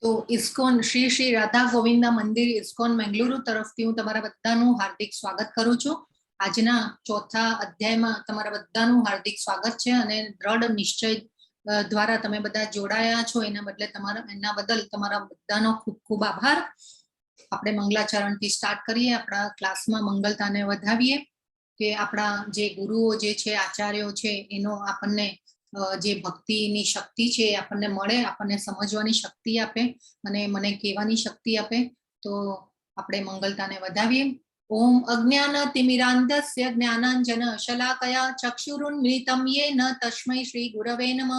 તો ઇસ્કોન શ્રી શ્રી રાધા ગોવિંદા મંદિર ઇસ્કોન મેંગલુરુ તરફથી હું તમારા બધાનું હાર્દિક સ્વાગત કરું છું. આજના ચોથા અધ્યાયમાં તમારા બધાનું હાર્દિક સ્વાગત છે અને દ્રઢ નિશ્ચય દ્વારા તમે બધા જોડાયા છો એના બદલ તમારા બધાનો ખૂબ ખૂબ આભાર. આપણે મંગલાચરણથી સ્ટાર્ટ કરીએ. આપણા ક્લાસમાં મંગલતાને વધાવીએ કે આપણા જે ગુરુઓ જે છે, આચાર્યો છે, એનો આપણને જે ભક્તિની શક્તિ છે આપણને મળે, આપણને સમજવાની શક્તિ આપે અને મને કહેવાની શક્તિ આપે. તો આપણે મંગલતાને વધાવીએ. ઓમ અજ્ઞાનતિમિરાન્ધસ્ય જ્ઞાનાંજન શલાકયા ચક્ષુરુન્મિલિतं येन તસ્मै શ્રી ગુરવે નમઃ.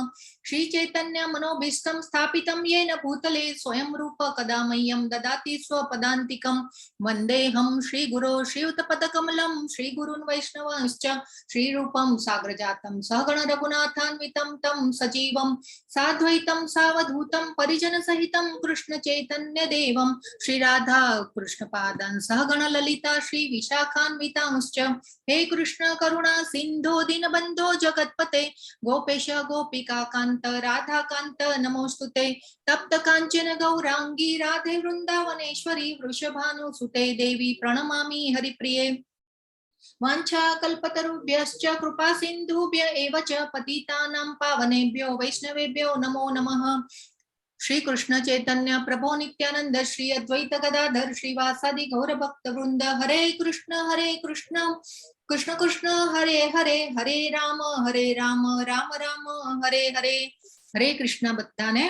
શ્રી ચૈતન્ય મનોભીષ્ટં સ્થાપિतं येन ભૂતલે સ્વયં રૂપ કદા મह्यं દદાતિ સ્વપદાન્તિકં. વંદેહં શ્રી ગુરો શ્રીયુતપદકમલં શ્રી ગુરુन् વૈષ્ણવાંશ્ચ શ્રી રૂપં સાગ્રજાतं સહગણ રઘુનાથાન્વિतं तं સજીવં સાદ્વૈतं સાવધૂतं પરિજન સહિतं કૃષ્ણ ચૈતન્ય દેવં શ્રી રાધા કૃષ્ણ પાદાન સહગણ લલિતા શ્રી વિશાખાન્વિતાંશ્ચ. હે કૃષ્ણ કરુણા સિંધો દીનબંધો જગતપતે ગોપેશ ગોપિકા કાંત રાધાકાંત નમોસ્તુતે. તપ્ત કાંચન ગૌરાંગી રાધે વૃંદાવનેશ્વરી વૃષભાનુસુતે દેવી પ્रणमामि હરિપ્રિયે. વાંછા કલ્પતરુભ્યશ્ચ કૃપા સિંધુભ્ય એવ ચ પતિતાનાં પાવનેભ્યો વૈષ્ણવેભ્યો નમો નમઃ. શ્રી કૃષ્ણ ચૈતન્ય પ્રભો નિત્યાનંદ શ્રી અદ્વૈત ગદાધર શ્રીવાસાદિ ગૌર ભક્ત વૃંદ. હરે કૃષ્ણ કૃષ્ણ કૃષ્ણ હરે હરે હરે રામ રામ રામ હરે હરે. હરે કૃષ્ણ બધાને.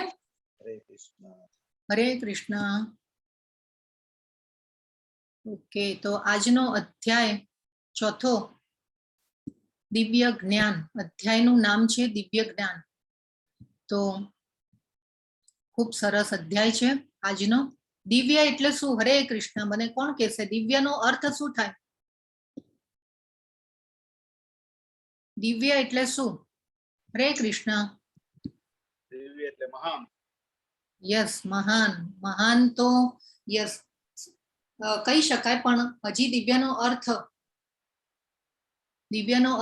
હરે કૃષ્ણ. ઓકે, તો આજનો અધ્યાય ચોથો દિવ્ય જ્ઞાન. અધ્યાયનું નામ છે દિવ્ય જ્ઞાન. તો ખૂબ સરસ અધ્યાય છે આજનો. દિવ્ય એટલે શું? હરે કૃષ્ણ. મને કોણ કહેશે દિવ્યનો અર્થ શું થાય? દિવ્ય એટલે શું? હરે કૃષ્ણ. દિવ્ય એટલે મહાન. યસ, મહાન. મહાન તો યસ કહી શકાય, પણ હજી દિવ્યનો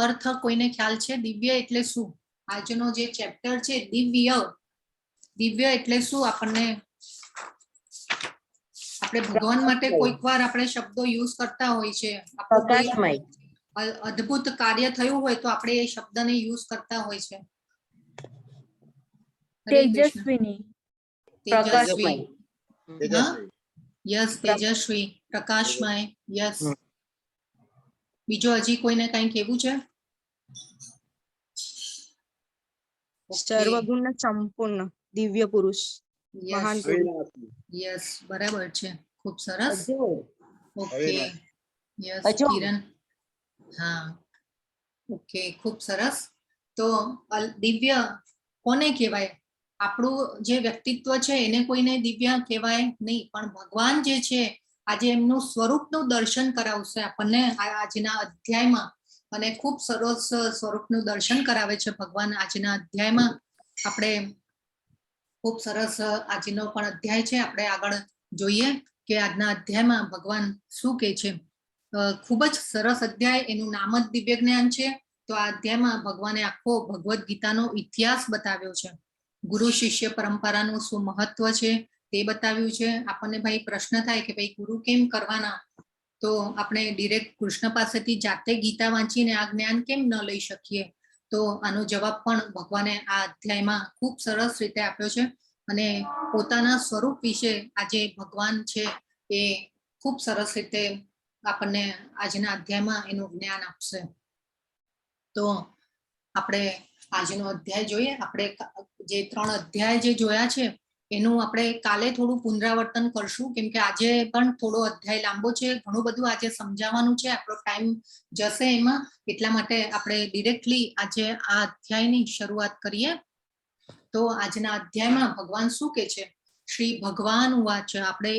અર્થ કોઈને ખ્યાલ છે? દિવ્ય એટલે શું? આજનો જે ચેપ્ટર છે દિવ્ય એટલે શું? આપણે ભગવાન માટે કોઈક વાર આપણે શબ્દો યુઝ કરતા હોય છે. અદ્ભુત કાર્ય થયું હોય તો આપણે એ શબ્દને યુઝ કરતા હોય છે. તેજસ્વીની. તેજસ્વી. યસ, તેજસ્વી, પ્રકાશમય. યસ. બીજો હજી કોઈને કઈ કેવું છે? સર્વગુણ સંપૂર્ણ દિવ્ય પુરુષ. મહાન પુરુષ. યસ, બરાબર છે. ખૂબ સરસ. ઓકે. યસ કિરણ. હા, ઓકે, ખૂબ સરસ. તો દિવ્ય કોને કહેવાય? આપણું જે વ્યક્તિત્વ છે એને કોઈને દિવ્ય કહેવાય નહીં, પણ ભગવાન જે છે આજે એમનું સ્વરૂપનું દર્શન કરાવશે આપણને આજના અધ્યાયમાં. અને ખૂબ સરસ સ્વરૂપનું દર્શન કરાવે છે ભગવાન આજના અધ્યાયમાં. આપણે ખૂબ સરસ આજનો પણ અધ્યાય છે. આપણે આગળ જોઈએ કે આજના અધ્યાયમાં ભગવાન શું કહે છે. ખૂબ જ સરસ અધ્યાય. એનું નામ જ દિવ્ય જ્ઞાન છે. તો આ અધ્યાયમાં ભગવાને આખો ભગવદ્ ગીતાનો ઇતિહાસ બતાવ્યો છે. ગુરુ શિષ્ય પરંપરાનું શું મહત્વ છે તે બતાવ્યું છે. આપણને ભાઈ પ્રશ્ન થાય કે ભાઈ ગુરુ કેમ કરવાના? તો આપણે ડિરેક્ટ કૃષ્ણ પાસેથી જાતે ગીતા વાંચીને આ જ્ઞાન કેમ ન લઈ શકીએ? તો આનો જવાબ પણ ભગવાને આ અધ્યાયમાં ખૂબ સરસ રીતે આપ્યો છે. અને પોતાના સ્વરૂપ વિશે આજે ભગવાન છે એ ખૂબ સરસ રીતે આપણને આજના અધ્યાયમાં એનું જ્ઞાન આપશે. તો આપણે આજનો અધ્યાય જોઈએ. આપણે જે 3 અધ્યાય જે જોયા છે એનું આપણે કાલે થોડું પુનરાવર્તન કરશું, કેમ કે આજે પણ થોડો અધ્યાય લાંબો છે. ઘણું બધું આજે સમજાવવાનું છે. આપણો ટાઈમ જશે એમાં. એટલા માટે આપણે ડિરેક્ટલી આજે આ અધ્યાયની શરૂઆત કરીએ. તો આજના અધ્યાયમાં ભગવાન શું કહે છે? શ્રી ભગવાન ઉવાચ. આપણે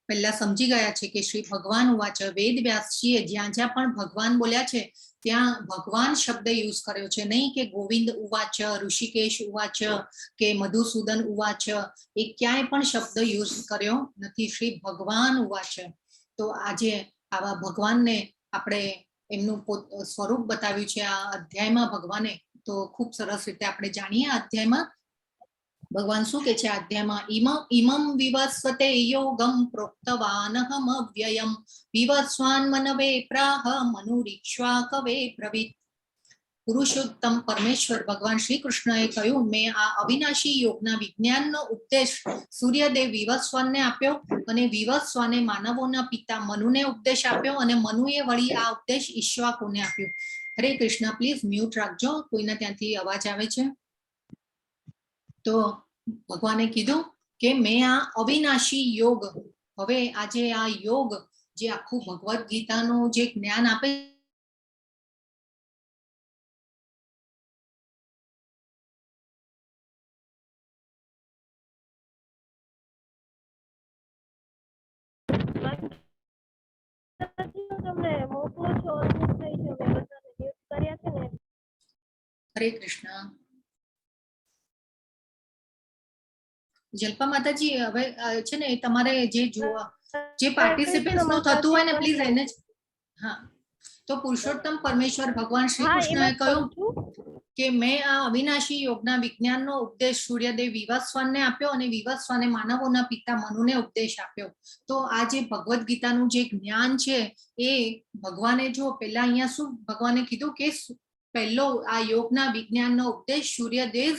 પહેલા સમજી ગયા છે કે શ્રી ભગવાન ઉવાચ. વેદ વ્યાસજીએ જ્યાં જ્યાં પણ ભગવાન બોલ્યા છે ત્યાં ભગવાન શબ્દ યુઝ કર્યો છે, નહીં કે ગોવિંદ ઉવાચ, ઋષિકેશ ઉવાચ કે મધુસૂદન ઉવાચ. એ ક્યાંય પણ શબ્દ યુઝ કર્યો નથી. શ્રી ભગવાન ઉવાચ. તો આજે આવા ભગવાનને આપણે એમનું સ્વરૂપ બતાવ્યું છે આ અધ્યાયમાં ભગવાને. તો ખૂબ સરસ રીતે આપણે જાણીએ આ અધ્યાયમાં. ભગવાન શું કે છે અધ્યાયમાં, ઇમમ વિવસ્વતે યોગમ પ્રોક્તવાનહમ અવ્યયમ વિવસ્વાન મનવે પ્રાહ મનુરીક્ષ્વા કવે બ્રવીત. પુરુષોત્તમ પરમેશ્વર ભગવાન શ્રી કૃષ્ણએ કહ્યું, મેં આ અવિનાશી યોગના વિજ્ઞાનનો ઉપદેશ સૂર્યદેવ વિવસ્વાનને આપ્યો અને વિવસ્વાને માનવોના પિતા મનુને ઉપદેશ આપ્યો અને મનુએ વળી આ ઉપદેશ ઈક્ષ્વાકુને આપ્યો. હરે કૃષ્ણ. પ્લીઝ મ્યુટ રાખજો, કોઈને ત્યાંથી અવાજ આવે છે. તો ભગવાને કીધું કે મેં આ અવિનાશી યોગ, હવે આજે આ યોગ જે આખું ભગવદ ગીતાનું જે જ્ઞાન આપે હરે કૃષ્ણ. જલ્પા માતાજી, હવે છે ને તમારે જે પાર્ટિસિપેન્ટ્સ નું થતું હોય ને પ્લીઝ એને જ. હા, તો પુરુષોત્તમ પરમેશ્વર ભગવાન શ્રી કૃષ્ણએ કહ્યું કે મેં આ અવિનાશી યોગના વિજ્ઞાનનો ઉપદેશ સૂર્યદેવ વિવસ્વાનને આપ્યો અને વિવસ્વાને માનવોના પિતા મનુને ઉપદેશ આપ્યો. તો આ જે ભગવદ ગીતાનું જે જ્ઞાન છે એ ભગવાને જો પહેલા અહીંયા શું ભગવાને કીધું કે પહેલો આ યોગના વિજ્ઞાનનો ઉપદેશ સૂર્યદેવ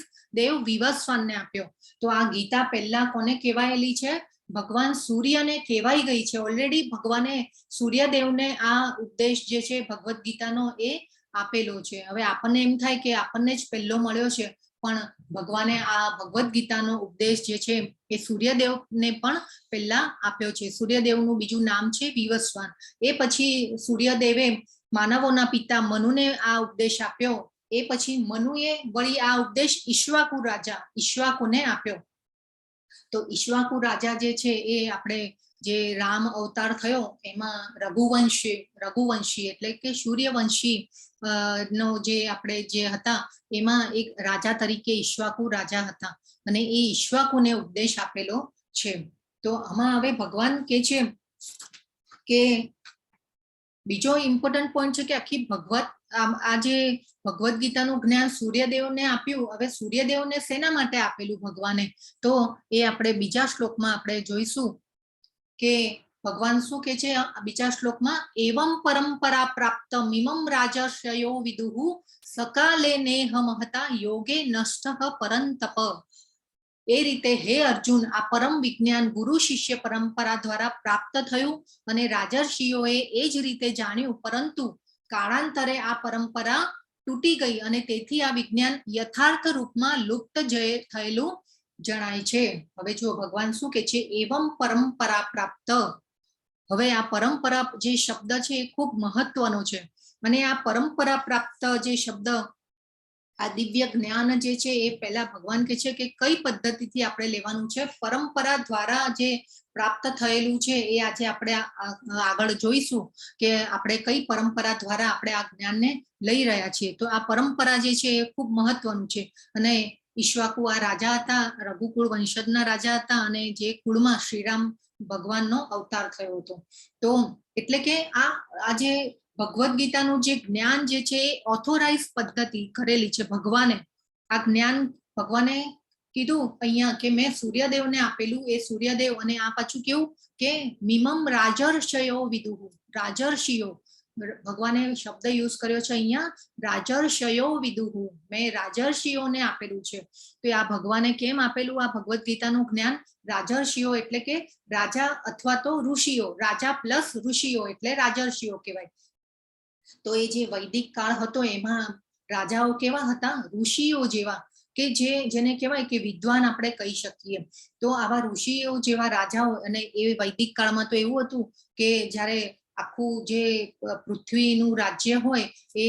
વિવસ્વાનને આપ્યો. તો આ ગીતા પહેલા કોને કહેવાયેલી છે? ભગવાન સૂર્યને કહેવાઈ ગઈ છે. ઓલરેડી ભગવાને સૂર્યદેવને આ ઉપદેશ જે છે ભગવદ ગીતાનો એ આપેલો છે. હવે આપણને એમ થાય કે આપણને જ પહેલો મળ્યો છે, પણ ભગવાને આ ભગવદ ગીતાનો ઉપદેશ જે છે એ સૂર્યદેવને પણ પહેલા આપ્યો છે. સૂર્યદેવનું બીજું નામ છે વિવસ્વાન. એ પછી સૂર્યદેવે માનવોના પિતા મનુને આ ઉપદેશ આપ્યો. એ પછી મનુએ વળી આ ઉપદેશ ઈક્ષ્વાકુને આપ્યો. તો ઈક્ષ્વાકુ રાજા જે છે એ આપણે જે રામ અવતાર થયો એમાં રઘુવંશી એટલે કે સૂર્યવંશી નો જે આપણે જે હતા એમાં એક રાજા તરીકે ઈક્ષ્વાકુ રાજા હતા અને એ ઈક્ષ્વાકુને ઉપદેશ આપેલો છે. તો આમાં હવે ભગવાન કે છે કે બીજો ઇમ્પોર્ટન્ટ પોઈન્ટ છે કે આખી આ જે ભગવદ ગીતાનું જ્ઞાન સૂર્યદેવને આપ્યું. હવે સૂર્યદેવને શેના માટે આપેલું ભગવાને? તો એ આપણે બીજા શ્લોકમાં આપણે જોઈશું કે ભગવાન શું કે છે બીજા શ્લોકમાં, એવમ પરંપરા પ્રાપ્ત મિમમ રાજર્ષયો વિદુહુ સકાલે નેહ મહતા યોગે નષ્ટ પરંતપ. એ રીતે હે અર્જુન, આ પરમ વિજ્ઞાન ગુરુ શિષ્ય પરંપરા દ્વારા પ્રાપ્ત થયું અને રાજર્ષિઓએ એ જ રીતે જાણ્યું, પરંતુ કાળાંતરે આ પરંપરા તૂટી ગઈ અને તેથી આ વિજ્ઞાન યથાર્થ રૂપમાં લુપ્ત થયેલું જણાય છે. હવે જો ભગવાન શું કે છે, એવમ પરંપરા પ્રાપ્ત. હવે આ પરંપરા જે શબ્દ છે એ ખૂબ મહત્વનો છે અને આ પરંપરા પ્રાપ્ત જે શબ્દ, આ દિવ્ય જ્ઞાન જે છે એ પહેલા ભગવાન કે છે કે કઈ પદ્ધતિથી આપણે લેવાનું છે. પરંપરા દ્વારા જે પ્રાપ્ત થયેલું છે એ આજે આપણે આગળ જોઈશું કે આપણે કઈ પરંપરા દ્વારા આપણે આ જ્ઞાનને લઈ રહ્યા છીએ. તો આ પરંપરા જે છે એ ખૂબ મહત્વનું છે. અને ઈક્ષ્વાકુ આ રાજા હતા, રઘુકુળ વંશજના રાજા હતા અને જે કુળમાં શ્રીરામ ભગવાનનો અવતાર થયો હતો. તો એટલે કે આ જે ભગવદ ગીતાનું જે જ્ઞાન જે છે એ ઓથોરાઇઝ પદ્ધતિ કરેલી છે ભગવાને. આ જ્ઞાન ભગવાને કીધું અહીંયા કે મેં સૂર્યદેવને આપેલું. એ સૂર્યદેવ અને આ પાછું કેવું કે મિમમ રાજર્ષયો વિદુહુ, રાજર્ષિઓ, ભગવાને શબ્દ યુઝ કર્યો છે અહીંયા રાજર્ષયો વિદુહુ, મેં રાજર્ષિઓને આપેલું છે. તો આ ભગવાને કેમ આપેલું આ ભગવદ ગીતાનું જ્ઞાન? રાજર્ષિઓ એટલે કે રાજા અથવા તો ઋષિઓ, રાજા પ્લસ ઋષિઓ એટલે રાજર્ષિઓ કહેવાય. તો એ જે વૈદિક કાળ હતો એમાં રાજાઓ કેવા હતા? ઋષિઓ જેવા, કે જેને કહેવાય કે વિદ્વાન આપણે કહી શકીએ. તો આવા ઋષિઓ જેવા રાજાઓ, અને એ વૈદિક કાળમાં તો એવું હતું કે જ્યારે આખું જે પૃથ્વીનું રાજ્ય હોય એ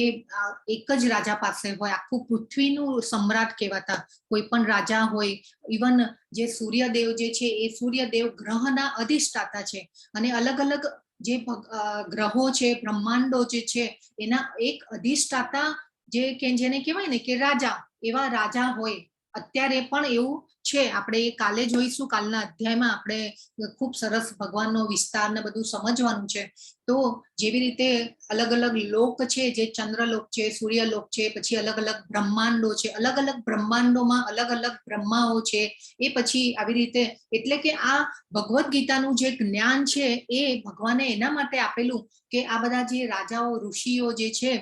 એક જ રાજા પાસે હોય, આખું પૃથ્વીનું સમ્રાટ કહેવાતા કોઈ પણ રાજા હોય. ઇવન જે સૂર્યદેવ જે છે એ સૂર્યદેવ ગ્રહના અધિષ્ઠાતા છે અને અલગ અલગ જે ગ્રહો છે, બ્રહ્માંડો જે છે એના એક અધિષ્ઠાતા જેને કહેવાય ને કે રાજા, એવા રાજા હોય. અત્યારે પણ એવું છે આપણે એ કાલે જોઈશું. કાલના અધ્યાયમાં આપણે ખૂબ સરસ ભગવાનનો વિસ્તાર ને બધું સમજવાનું છે. તો જેવી રીતે અલગ અલગ લોક છે, જે ચંદ્રલોક છે, સૂર્યલોક છે, પછી અલગ અલગ બ્રહ્માંડો છે, અલગ અલગ બ્રહ્માંડોમાં અલગ અલગ બ્રહ્માઓ છે. એ પછી આવી રીતે, એટલે કે આ ભગવદ્ ગીતાનું જે જ્ઞાન છે એ ભગવાને એના માટે આપેલું કે આ બધા જે રાજાઓ ઋષિઓ જે છે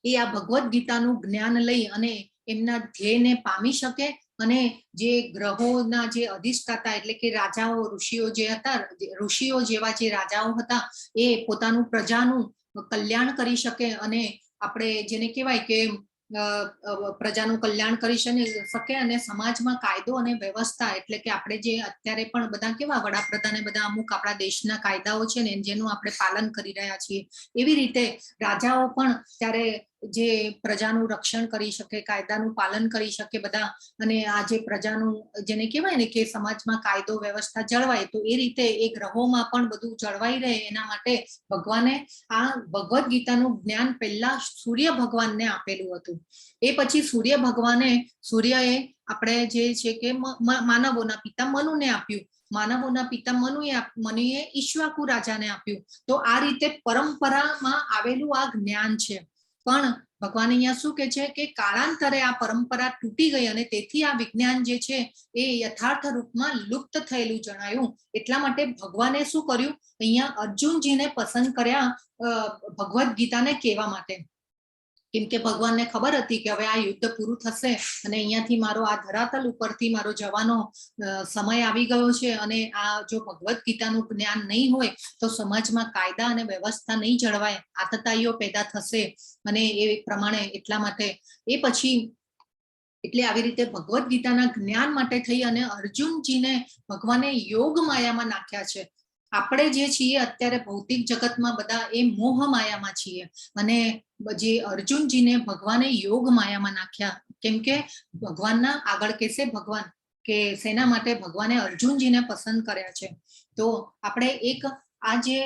એ આ ભગવદ્ ગીતાનું જ્ઞાન લઈ અને એમના ધ્યેયને પામી શકે, અને જે ગ્રહોના જે અધિષ્ઠાતા એટલે કે રાજાઓ ઋષિઓ જે હતા, ઋષિઓ જેવા જે રાજાઓ હતા એ પોતાનું પ્રજાનું કલ્યાણ કરી શકે, અને આપણે જેને કહેવાય કે પ્રજાનું કલ્યાણ કરી શકે, અને સમાજમાં કાયદો અને વ્યવસ્થા, એટલે કે આપણે જે અત્યારે પણ બધા કેવા વડાપ્રધાને બધા અમુક આપણા દેશના કાયદાઓ છે ને જેનું આપણે પાલન કરી રહ્યા છીએ, એવી રીતે રાજાઓ પણ ત્યારે જે પ્રજાનું રક્ષણ કરી શકે, કાયદાનું પાલન કરી શકે બધા, અને આ જે પ્રજાનું જેને કહેવાય ને કે સમાજમાં કાયદો વ્યવસ્થા જળવાય, તો એ રીતે એ ગ્રહોમાં પણ બધું જળવાઈ રહે એના માટે ભગવાને આ ભગવદ્ ગીતાનું જ્ઞાન પહેલા સૂર્ય ભગવાનને આપેલું હતું. એ પછી સૂર્ય ભગવાને, સૂર્યએ આપણે જે છે કે માનવોના પિતા મનુને આપ્યું, માનવોના પિતા મનુએ ઈક્ષ્વાકુ રાજાને આપ્યું. તો આ રીતે પરંપરામાં આવેલું આ જ્ઞાન છે. પણ ભગવાન અહીંયા શું કે છે કે કાળાંતરે આ પરંપરા તૂટી ગઈ અને તેથી આ વિજ્ઞાન જે છે એ યથાર્થ રૂપમાં લુપ્ત થયેલું જણાયું. એટલા માટે ભગવાને શું કર્યું, અહીંયા અર્જુનજીને પસંદ કર્યા ભગવદ્ ગીતાને કહેવા માટે. કેમ કે ભગવાનને ખબર હતી કે હવે આ યુદ્ધ પૂરું થશે અને અહીંયાથી મારો આ ધરાતલ ઉપરથી મારો જવાનો સમય આવી ગયો છે, અને આ જો ભગવદ્ ગીતાનું જ્ઞાન નહીં હોય તો સમાજમાં કાયદા અને વ્યવસ્થા નહીં જળવાય, આતતાઈઓ પેદા થશે, અને એ પ્રમાણે એટલા માટે એ પછી એટલે આવી રીતે ભગવદ્ ગીતાના જ્ઞાન માટે થઈ અને અર્જુનજીને ભગવાને યોગ માયામાં નાખ્યા છે. આપણે જે છીએ અત્યારે ભૌતિક જગતમાં બધા એ મોહ માયામાં છીએ, અને જે અર્જુનજીને ભગવાને યોગ માયામાં નાખ્યા. કેમ કે ભગવાનના આગળ કહેશે ભગવાન કે શેના માટે ભગવાને અર્જુનજીને પસંદ કર્યા છે. તો આપણે એક આ જે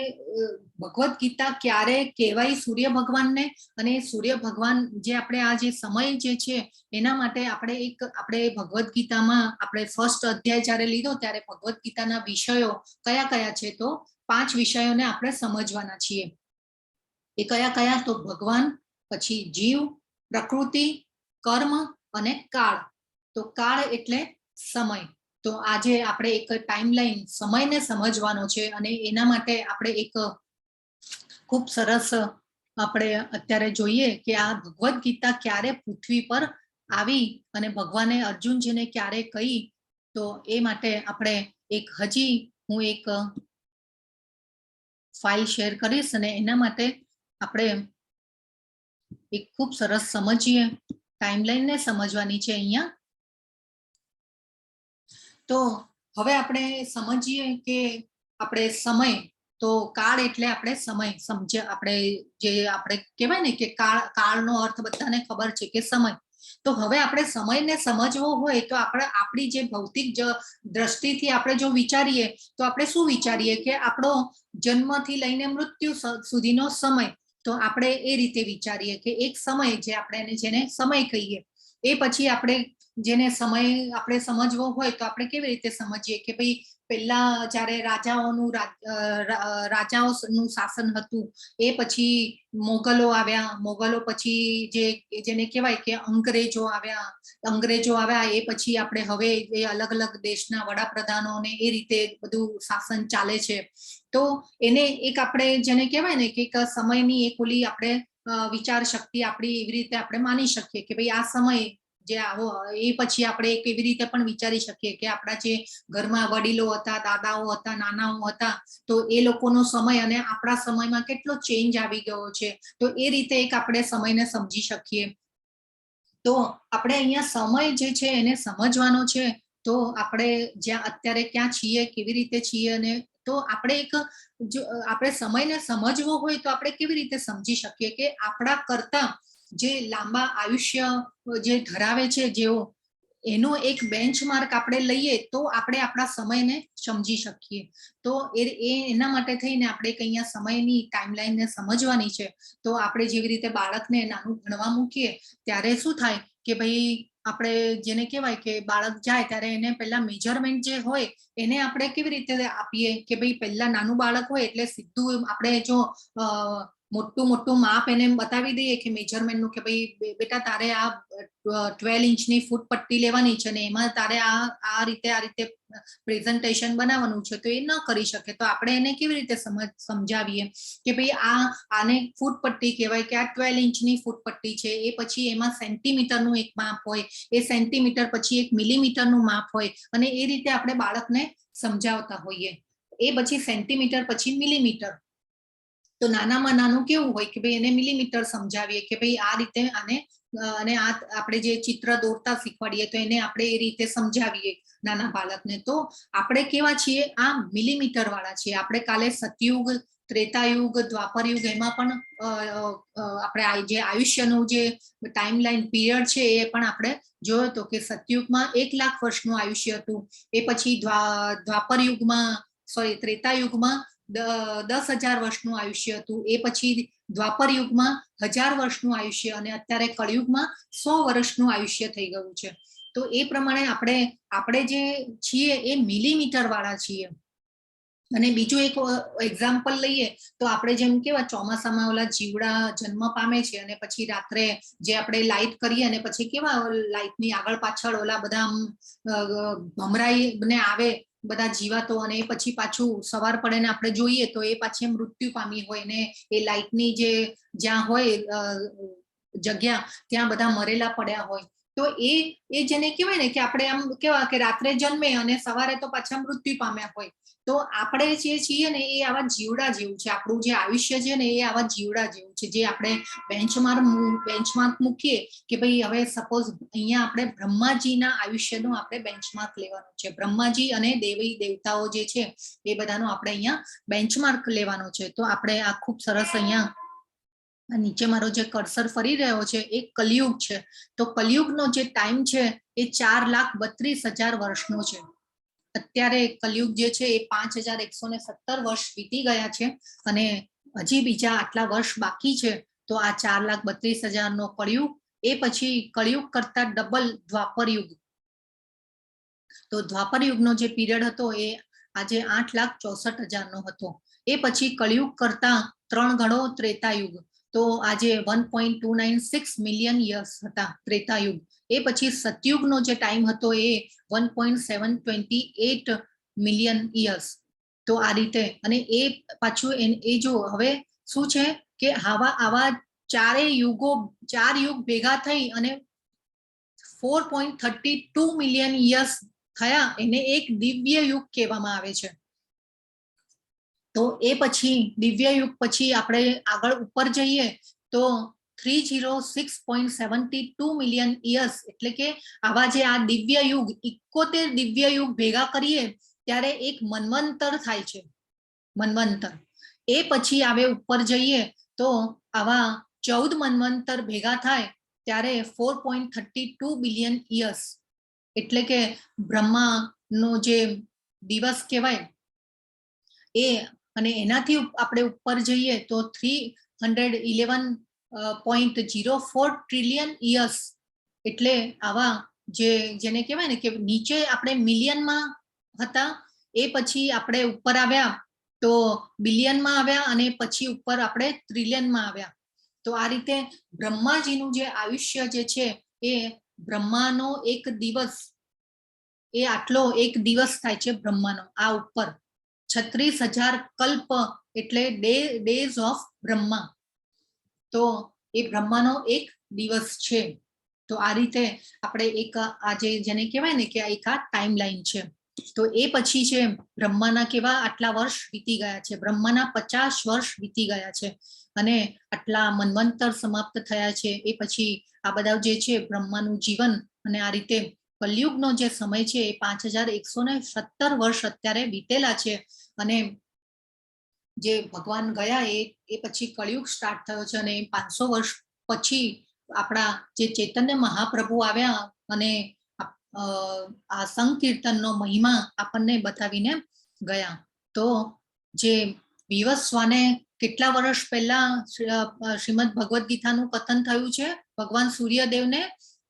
ભગવદ્ ગીતા ક્યારે કહેવાય સૂર્ય ભગવાનને, અને સૂર્ય ભગવાન જે આપણે આ જે સમય જે છે એના માટે આપણે ભગવદ્ ગીતામાં આપણે ફર્સ્ટ અધ્યાય જ્યારે લીધો ત્યારે ભગવદ્ ગીતાના વિષયો કયા કયા છે, તો 5 વિષયોને આપણે સમજવાના છીએ. એ કયા કયા, તો ભગવાન, પછી જીવ, પ્રકૃતિ, કર્મ અને કાળ. તો કાળ એટલે સમય. તો આજે આપણે એક ટાઈમલાઈન સમયને સમજવાનો છે, અને એના માટે આપણે એક ખૂબ સરસ આપણે અત્યારે જોઈએ કે આ ભગવદ્ ગીતા ક્યારે પૃથ્વી પર આવી અને ભગવાને અર્જુનજીને ક્યારે કહી. તો એ માટે આપણે હું એક ફાઇલ શેર કરીશ, અને એના માટે આપણે એક ખૂબ સરસ સમજીએ, ટાઈમલાઈનને સમજવાની છે અહીંયા. તો હવે આપણે સમજીએ કે આપણે સમય, તો કાળ એટલે આપણે સમય સમજે, આપણે કહેવાય ને કે કાળનો અર્થ બધાને ખબર છે કે સમય. તો હવે આપણે સમયને સમજવો હોય તો આપણી જે ભૌતિક દ્રષ્ટિથી આપણે જો વિચારીએ તો આપણે શું વિચારીએ કે આપણો જન્મથી લઈને મૃત્યુ સુધીનો સમય, તો આપણે એ રીતે વિચારીએ કે એક સમય જે આપણે જેને સમય કહીએ. એ પછી આપણે જેને સમય આપણે સમજવો હોય તો આપણે કેવી રીતે સમજીએ કે ભાઈ પહેલા જ્યારે રાજાઓનું શાસન હતું, એ પછી મોગલો આવ્યા, મોગલો પછી જેને કહેવાય કે અંગ્રેજો આવ્યા, એ પછી આપણે હવે એ અલગ અલગ દેશના વડાપ્રધાનોને એ રીતે બધું શાસન ચાલે છે. તો એને એક આપણે જેને કહેવાય ને કે સમયની એક ઓલી આપણે વિચાર શક્તિ આપણી એવી રીતે આપણે માની શકીએ કે ભાઈ આ સમય જે આવો, એ પછી આપણે કેવી રીતે પણ વિચારી શકીએ કે આપણા જે ઘરમાં વડીલો હતા, દાદાઓ હતા, નાનાઓ હતા, તો એ લોકોનો સમય અને આપણા સમયમાં કેટલો ચેન્જ આવી ગયો છે. તો એ રીતે એક આપણે સમયને સમજી શકીએ. તો આપણે અહીંયા સમય જે છે એને સમજવાનો છે. તો આપણે જ્યાં અત્યારે ક્યાં છીએ, કેવી રીતે છીએ, અને તો આપણે સમયને સમજવો હોય તો આપણે કેવી રીતે સમજી શકીએ કે આપણા કરતા જે લાંબા આયુષ્ય જે ધરાવે છે જેઓ, એનો એક બેન્ચમાર્ક આપણે લઈએ તો આપણે આપણા સમયને સમજી શકીએ. તો એના માટે થઈને આપણે અહીંયા સમયની ટાઈમલાઈનને સમજવાની છે. તો આપણે જેવી રીતે બાળકને નાનું ભણવા મૂકીએ ત્યારે શું થાય કે ભાઈ આપણે જેને કહેવાય કે બાળક જાય ત્યારે એને પહેલા મેજરમેન્ટ જે હોય એને આપણે કેવી રીતે આપીએ કે ભાઈ પહેલા નાનું બાળક હોય એટલે સીધું આપણે જો મોટું માપ એને બતાવી દઈએ કે મેજરમેન્ટ નું કે ભાઈ બેટા તારે આ 12 ઇંચની ફૂટ પટ્ટી લેવાની છે ને એમાં તારે આ રીતે પ્રેઝન્ટેશન બનાવવાનું છે, તો એ ન કરી શકે. તો આપણે એને કેવી રીતે સમજાવીએ કે ભાઈ આને ફૂટ પટ્ટી કહેવાય કે આ 12 ઇંચની ફૂટ પટ્ટી છે. એ પછી એમાં સેન્ટીમીટરનું એક માપ હોય, એ સેન્ટીમીટર પછી એક મિલીમીટરનું માપ હોય અને એ રીતે આપણે બાળકને સમજાવતા હોઈએ. એ પછી સેન્ટીમીટર પછી મિલીમીટર. તો નાનામાં નાનું કેવું હોય કે ભાઈ એને મિલીમીટર સમજાવીએ કે ભાઈ આ રીતે અને આ આપણે જે ચિત્ર દોરતા શીખવાડીએ તો એને આપણે એ રીતે સમજાવીએ નાના બાળકને. તો આપણે કેવા છીએ, આ મિલીમીટર વાળા છીએ. આપણે કાલે સતયુગ, ત્રેતાયુગ, દ્વાપરયુગ એમાં પણ આપણે જે આયુષ્યનું જે ટાઈમલાઈન પીરિયડ છે એ પણ આપણે જોયો તો કે સતયુગમાં 1 લાખ વર્ષનું આયુષ્ય હતું. એ પછી ત્રેતાયુગમાં 10,000 વર્ષનું આયુષ્ય હતું. એ પછી દ્વાપર યુગમાં 1000 વર્ષનું આયુષ્ય અને અત્યારે કળિયુગમાં 100 વર્ષનું આયુષ્ય થઈ ગયું છે. તો એ પ્રમાણે આપણે જે છીએ એ મિલીમીટર વાળા છીએ. અને બીજું એક એક્ઝામ્પલ લઈએ તો આપણે જેમ કેવા ચોમાસામાં ઓલા જીવડા જન્મ પામે છે અને પછી રાત્રે જે આપણે લાઇટ કરીએ અને પછી કેવા લાઇટની આગળ પાછળ ઓલા બધા ભમરાઈને આવે બધા જીવાતો અને પછી પાછું સવાર પડે ને આપણે જોઈએ તો એ પાછી મૃત્યુ પામી હોય ને એ લાઇટની જે જ્યાં હોય જગ્યા ત્યાં બધા મરેલા પડ્યા હોય. તો એ જેને કહેવાય ને કે આપણે આમ કેવા કે રાત્રે જન્મે અને સવારે તો પાછા મૃત્યુ પામ્યા હોય. તો આપણે જે છીએ ને એ આવા જીવડા જેવું છે. આપણું જે આયુષ્ય છે ને એ આવા જીવડા જેવું છે, જે આપણે બેન્ચમાર્ક મૂકીએ કે ભાઈ હવે સપોઝ અહીંયા આપણે બ્રહ્માજીના આયુષ્યનું આપણે બેન્ચમાર્ક લેવાનું છે. બ્રહ્માજી અને દેવી દેવતાઓ જે છે એ બધાનો આપણે અહીંયા બેન્ચમાર્ક લેવાનો છે. તો આપણે આ ખૂબ સરસ અહીંયા નીચે મારો જે કર્સર ફરી રહ્યો છે એ કલિયુગ છે. તો કલિયુગનો જે ટાઈમ છે એ 4,32,000 વર્ષનો છે. અત્યારે કલિયુગ જે છે એ 5,117 વર્ષ વીતી ગયા છે અને હજી બીજા આટલા વર્ષ બાકી છે. તો આ 4,32,000 નો કળિયુગ, એ પછી કળિયુગ કરતા ડબલ દ્વાપર યુગ. તો દ્વાપર યુગનો જે પીરિયડ હતો એ આજે 8,64,000 નો હતો. એ પછી કળિયુગ કરતા 3 ગણો ત્રેતાયુગ. તો આજે 1.296 મિલિયન યર્સ હતા ત્રેતાયુગ. એ પછી સતયુગનો જે ટાઈમ હતો એ 1.728 મિલિયન યર્સ. તો આ રીતે અને એ પાછું એ જો હવે શું છે કે આવા 4 યુગ ભેગા થઈ અને 4.32 મિલિયન યર્સ થયા, એને એક દિવ્ય યુગ કહેવામાં આવે છે. તો એ પછી દિવ્ય યુગ પછી આપણે આગળ ઉપર જઈએ તો 306.72 મિલિયન યર્સ, એટલે કે આવા જે આ દિવ્ય યુગ 71 દિવ્ય યુગ ભેગા કરીએ ત્યારે એક મન્વંતર થાય છે. મન્વંતર એ પછી આવે ઉપર જઈએ તો આવા 14 મન્વંતર ભેગા થાય ત્યારે 4.32 બિલિયન યર્સ, એટલે કે બ્રહ્માનો જે દિવસ કહેવાય એ. અને એનાથી આપણે ઉપર જઈએ તો 311.04 ટ્રિલિયન યર્સ, એટલે આવા જેને કહેવાય ને કે નીચે આપણે મિલિયનમાં હતા, એ પછી આપણે ઉપર આવ્યા તો બિલિયનમાં આવ્યા અને પછી ઉપર આપણે ટ્રિલિયનમાં આવ્યા. તો આ રીતે બ્રહ્માજીનું જે આયુષ્ય જે છે એ બ્રહ્માનો એક દિવસ, એ આટલો એક દિવસ થાય છે બ્રહ્માનો. આ ઉપર 36,000 કલ્પ એટલે ડેઝ ઓફ બ્રહ્મા. તો એ બ્રહ્માનો એક દિવસ છે. તો આ રીતે આપણે એક આજે જેને કહેવાય ને કે એક આ ટાઈમ લાઈન છે. તો એ પછી છે બ્રહ્માના કેવા આટલા વર્ષ વીતી ગયા છે. બ્રહ્માના 50 વર્ષ વીતી ગયા છે અને આટલા મન્વંતર સમાપ્ત થયા છે. એ પછી આ બધા જે છે બ્રહ્માનું જીવન અને આ રીતે કલયુગનો જે સમય છે એ 5,117 વર્ષ અત્યારે વીતેલા છે. અને જે ભગવાન ગયા એ પછી કળિયુગ સ્ટાર્ટ થયો છે અને 500 વર્ષ પછી આપણા જે ચૈતન્ય મહાપ્રભુ આવ્યા અને આ સંકીર્તનનો મહિમા આપણને બતાવીને ગયા. તો જે વિવસ્વાને કેટલા વર્ષ પહેલા શ્રીમદ ભગવદ ગીતાનું કથન થયું છે ભગવાન સૂર્યદેવને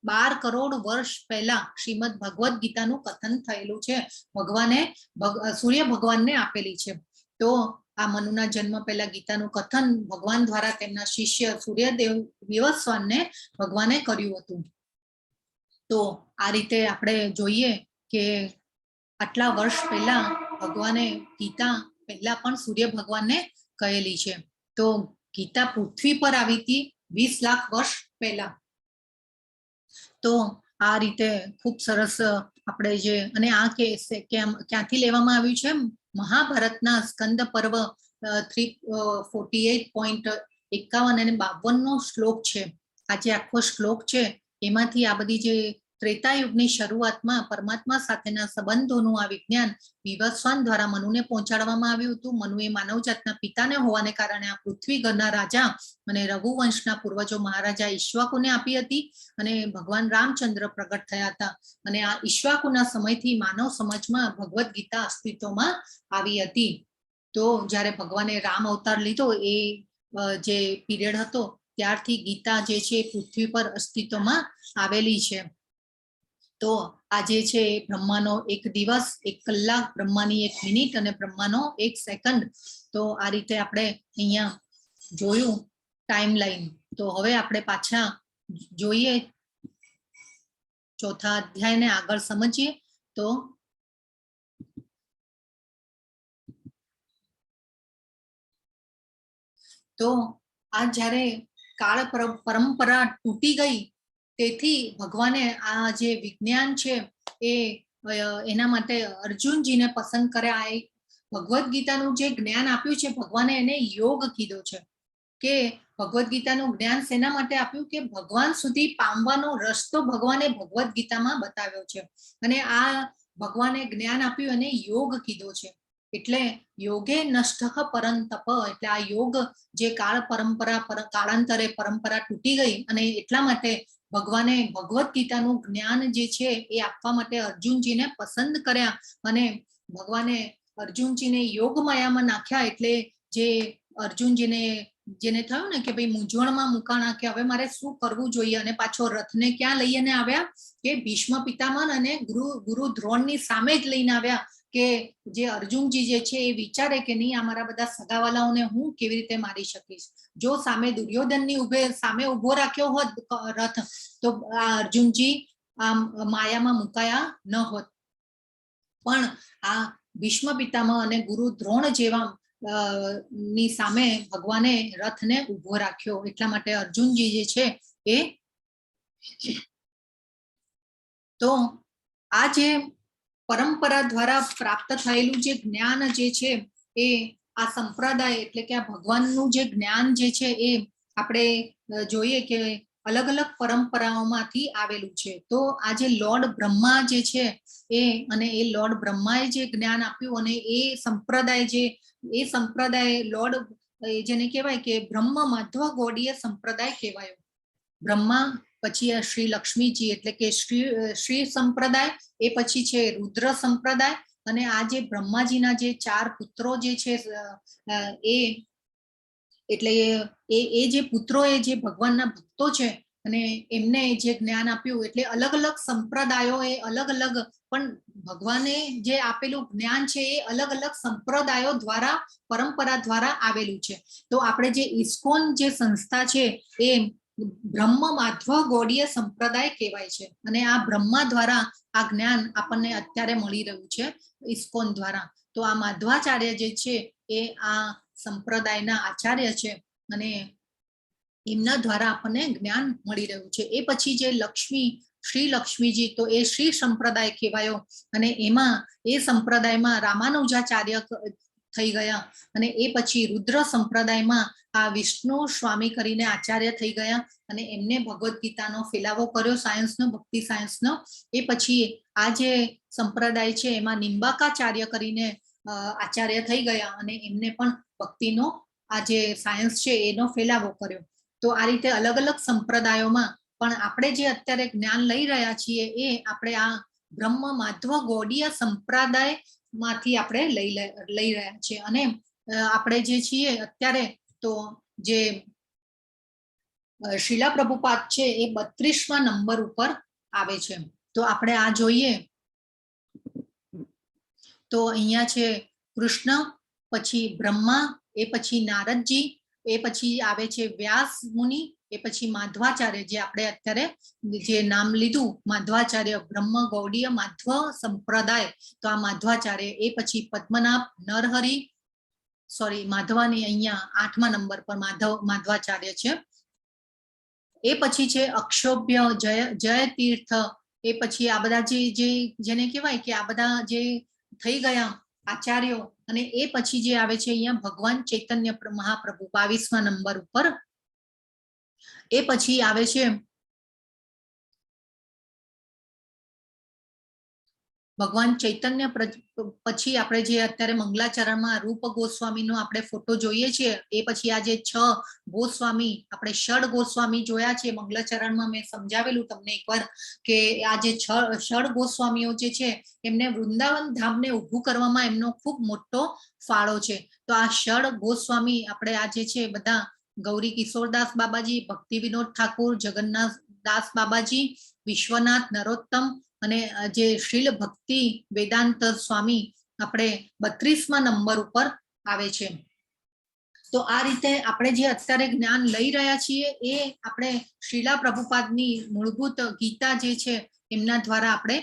12 કરોડ વર્ષ પહેલા શ્રીમદ ભગવદ ગીતાનું કથન થયેલું છે. ભગવાને સૂર્ય ભગવાનને આપેલી છે. તો આ મનુના જન્મ પહેલા ગીતાનું કથન ભગવાન દ્વારા તેમના શિષ્ય સૂર્યદેવ વિવસ્વાનને ભગવાને કર્યું હતું. તો આ રીતે આપણે જોઈએ કે આટલા વર્ષ પહેલા ભગવાને ગીતા પહેલા પણ સૂર્ય ભગવાનને કહેલી છે. તો ગીતા પૃથ્વી પર આવી હતી 20 લાખ વર્ષ પહેલા. તો આ રીતે ખૂબ સરસ આપણે જે અને આ ક્યાંથી લેવામાં આવ્યું છે? મહાભારતના સ્કંદ પર્વ 348.51 અને 52 શ્લોક છે. આ જે આખો શ્લોક છે એમાંથી આ બધી જે ત્રેતાયુગની શરૂઆતમાં પરમાત્મા સાથેના સંબંધોનું આ વિજ્ઞાન વિવસ્વાન દ્વારા મનુને પહોંચાડવામાં આવ્યું હતું. મનુએ માનવજાતના પિતાને હોવાને કારણે આ પૃથ્વી ગણના રાજા અને રઘુવંશના પૂર્વજો મહારાજા ઈક્ષ્વાકુને આપી હતી અને ભગવાન રામચંદ્ર પ્રગટ થયા હતા. અને આ ઈક્ષ્વાકુના સમયથી માનવ સમાજમાં ભગવદ ગીતા અસ્તિત્વમાં આવી હતી. તો જ્યારે ભગવાને રામ અવતાર લીધો એ જે પીરિયડ હતો ત્યારથી ગીતા જે છે પૃથ્વી પર અસ્તિત્વમાં આવેલી છે. તો આજે છે બ્રહ્માનો 1 દિવસ, 1 કલાક, બ્રહ્માની 1 મિનિટ અને બ્રહ્માનો 1 સેકન્ડ. તો આ રીતે આપણે અહીંયા જોયું ટાઈમ લાઈન. તો હવે આપણે પાછા જોઈએ ચોથા અધ્યાયને આગળ સમજીએ. તો આ જ્યારે કાળ પરંપરા તૂટી ગઈ તેથી ભગવાને આ જે વિજ્ઞાન છે એ એના માટે અર્જુનજીને પસંદ કર્યા. ભગવદ ગીતાનું જે જ્ઞાન આપ્યું છે ભગવાને એને યોગ કીધો છે. કે ભગવદ ગીતાનું જ્ઞાન શેના માટે આપ્યું? કે ભગવાન સુધી પામવાનો રસ્તો ભગવાને ભગવદ ગીતામાં બતાવ્યો છે. અને આ ભગવાને જ્ઞાન આપ્યું અને યોગ કીધો છે. એટલે યોગે નષ્ટ પરંતપ, એટલે આ યોગ જે કાળાંતરે પરંપરા તૂટી ગઈ અને એટલા માટે ભગવાને ભગવદ ગીતાનું જ્ઞાન જે છે એ આપવા માટે અર્જુનજીને પસંદ કર્યા અને ભગવાને અર્જુનજીને યોગ માયામાં નાખ્યા. એટલે જે અર્જુનજીને જેને થયું ને કે ભાઈ મૂંઝવણમાં મુકાણા કે હવે મારે શું કરવું જોઈએ, અને પાછો રથને ક્યાં લઈને આવ્યા? કે ભીષ્મ પિતામહ અને ગુરુ દ્રોણની સામે જ લઈને આવ્યા. કે જે અર્જુનજી જે છે એ વિચારે કે નહીં, અમારા બધા સગાવાલાઓને હું કેવી રીતે મારી શકીશ. જો સામે દુર્યોધનની સામે ઉભો રાખ્યો હોત રથ તો આ અર્જુનજી આ માયામાં મુકાયા ન હોત. પણ આ ભીષ્મ પિતામહ અને ગુરુ દ્રોણ જેવા ની સામે ભગવાને રથને ઉભો રાખ્યો. એટલા માટે અર્જુનજી જે છે એ તો આ જે પરંપરા દ્વારા પ્રાપ્ત થયેલું જે જ્ઞાન જે છે એ આ સંપ્રદાય એટલે કે આ ભગવાનનું જે જ્ઞાન જે છે એ આપણે જોઈએ કે અલગ અલગ પરંપરાઓમાંથી આવેલું છે. તો આ જે લોર્ડ બ્રહ્મા જે છે એ લોર્ડ બ્રહ્માએ જે જ્ઞાન આપ્યું અને એ સંપ્રદાય લોર્ડ જેને કહેવાય કે બ્રહ્મ માધવ ગૌડીય સંપ્રદાય કહેવાયો. બ્રહ્મા, પછી શ્રી લક્ષ્મીજી એટલે કે શ્રી સંપ્રદાય, એ પછી છે રુદ્ર સંપ્રદાય. અને આ જે બ્રહ્માજીના જે 4 પુત્રો જે છે એટલે એ જે પુત્રો એ જે ભગવાનના ભક્તો છે અને એમને જે જ્ઞાન આપ્યું. એટલે અલગ અલગ સંપ્રદાયો એ અલગ અલગ, પણ ભગવાને જે આપેલું જ્ઞાન છે એ અલગ અલગ સંપ્રદાયો દ્વારા પરંપરા દ્વારા આવેલું છે. તો આપણે જે ઇસ્કોન જે સંસ્થા છે એ બ્રહ્મ માધવ ગૌડીય સંપ્રદાય કહેવાય છે. અને આ બ્રહ્મા દ્વારા આ જ્ઞાન આપણને અત્યારે મળી રહ્યું છે ઇસ્કોન દ્વારા. તો આ માધવાચાર્ય જે છે એ આ સંપ્રદાયના આચાર્ય છે અને એમના દ્વારા આપણને જ્ઞાન મળી રહ્યું છે. એ પછી જે શ્રી લક્ષ્મીજી, તો એ શ્રી સંપ્રદાય કહેવાયો અને એમાં એ સંપ્રદાયમાં રામાનુજાચાર્ય થઈ ગયા. અને એ પછી રુદ્ર સંપ્રદાયમાં આ વિષ્ણુ સ્વામી કરીને આચાર્ય થઈ ગયા અને એમને ભગવદ ગીતાનો ફેલાવો કર્યો, સાયન્સનો, ભક્તિ સાયન્સનો. એ પછી આ જે સંપ્રદાય છે એમાં નિંબાકાચાર્ય કરીને આચાર્ય થઈ ગયા અને એમને પણ ભક્તિનો આ જે સાયન્સ છે એનો ફેલાવો કર્યો. તો આ રીતે અલગ અલગ સંપ્રદાયોમાં પણ આપણે જે અત્યારે જ્ઞાન લઈ રહ્યા છીએ એ આપણે આ બ્રહ્મ માધવ ગૌડીય સંપ્રદાય માંથી આપણે લઈ રહ્યા છીએ. અને આપણે જે છીએ અત્યારે તો જે શીલા પ્રભુપાદ છે એ 32મા નંબર ઉપર આવે છે. તો આપણે આ જોઈએ તો અહીંયા છે કૃષ્ણ, પછી બ્રહ્મા, એ પછી નારદજી, એ પછી આવે છે વ્યાસ મુનિ, એ પછી માધવાચાર્ય, જે આપણે અત્યારે જે નામ લીધું માધવાચાર્ય, બ્રહ્મ ગૌડીય માધવ સંપ્રદાય, તો આ માધવાચાર્ય, એ પછી પદ્મનાભ નરહરિ, સોરી માધવાની અહીંયા 8મા નંબર પર માધવાચાર્ય છે. એ પછી છે અક્ષોભ્ય, જય તીર્થ, એ પછી આ બધા જેને કહેવાય કે આ બધા જે થઈ ગયા આચાર્યો, અને એ પછી જે આવે છે અહીંયા ભગવાન ચૈતન્ય મહાપ્રભુ 22મા નંબર ઉપર. એ પછી આવે છે ભગવાન ચૈતન્ય પછી આપણે જે અત્યારે મંગલાચરણમાં રૂપ ગોસ્વામીનો આપણે ફોટો જોઈએ છીએ, એ પછી આ જે 6 ગોસ્વામી, આપણે ષડ ગોસ્વામી જોયા છે મંગલાચરણમાં, મેં સમજાવેલું તમને એકવાર કે આ જે 6 ગોસ્વામીઓ જે છે એમને વૃંદાવન ધામને ઊભું કરવામાં એમનો ખૂબ મોટો ફાળો છે. તો આ ષડ ગોસ્વામી આપણે આ જે છે બધા ગૌરી કિશોરદાસ બાબાજી, ભક્તિ વિનોદ ઠાકુર, જગન્નાથ દાસ બાબાજી, વિશ્વનાથ નરોત્તમ, અને જે શ્રીલ ભક્તિ વેદાંત સ્વામી આપણે 32મા નંબર ઉપર આવે છે. તો આ રીતે આપણે જે અત્યારે જ્ઞાન લઈ રહ્યા છીએ એ આપણે શ્રીલા પ્રભુપાદની મૂળભૂત ગીતા જે છે એમના દ્વારા આપણે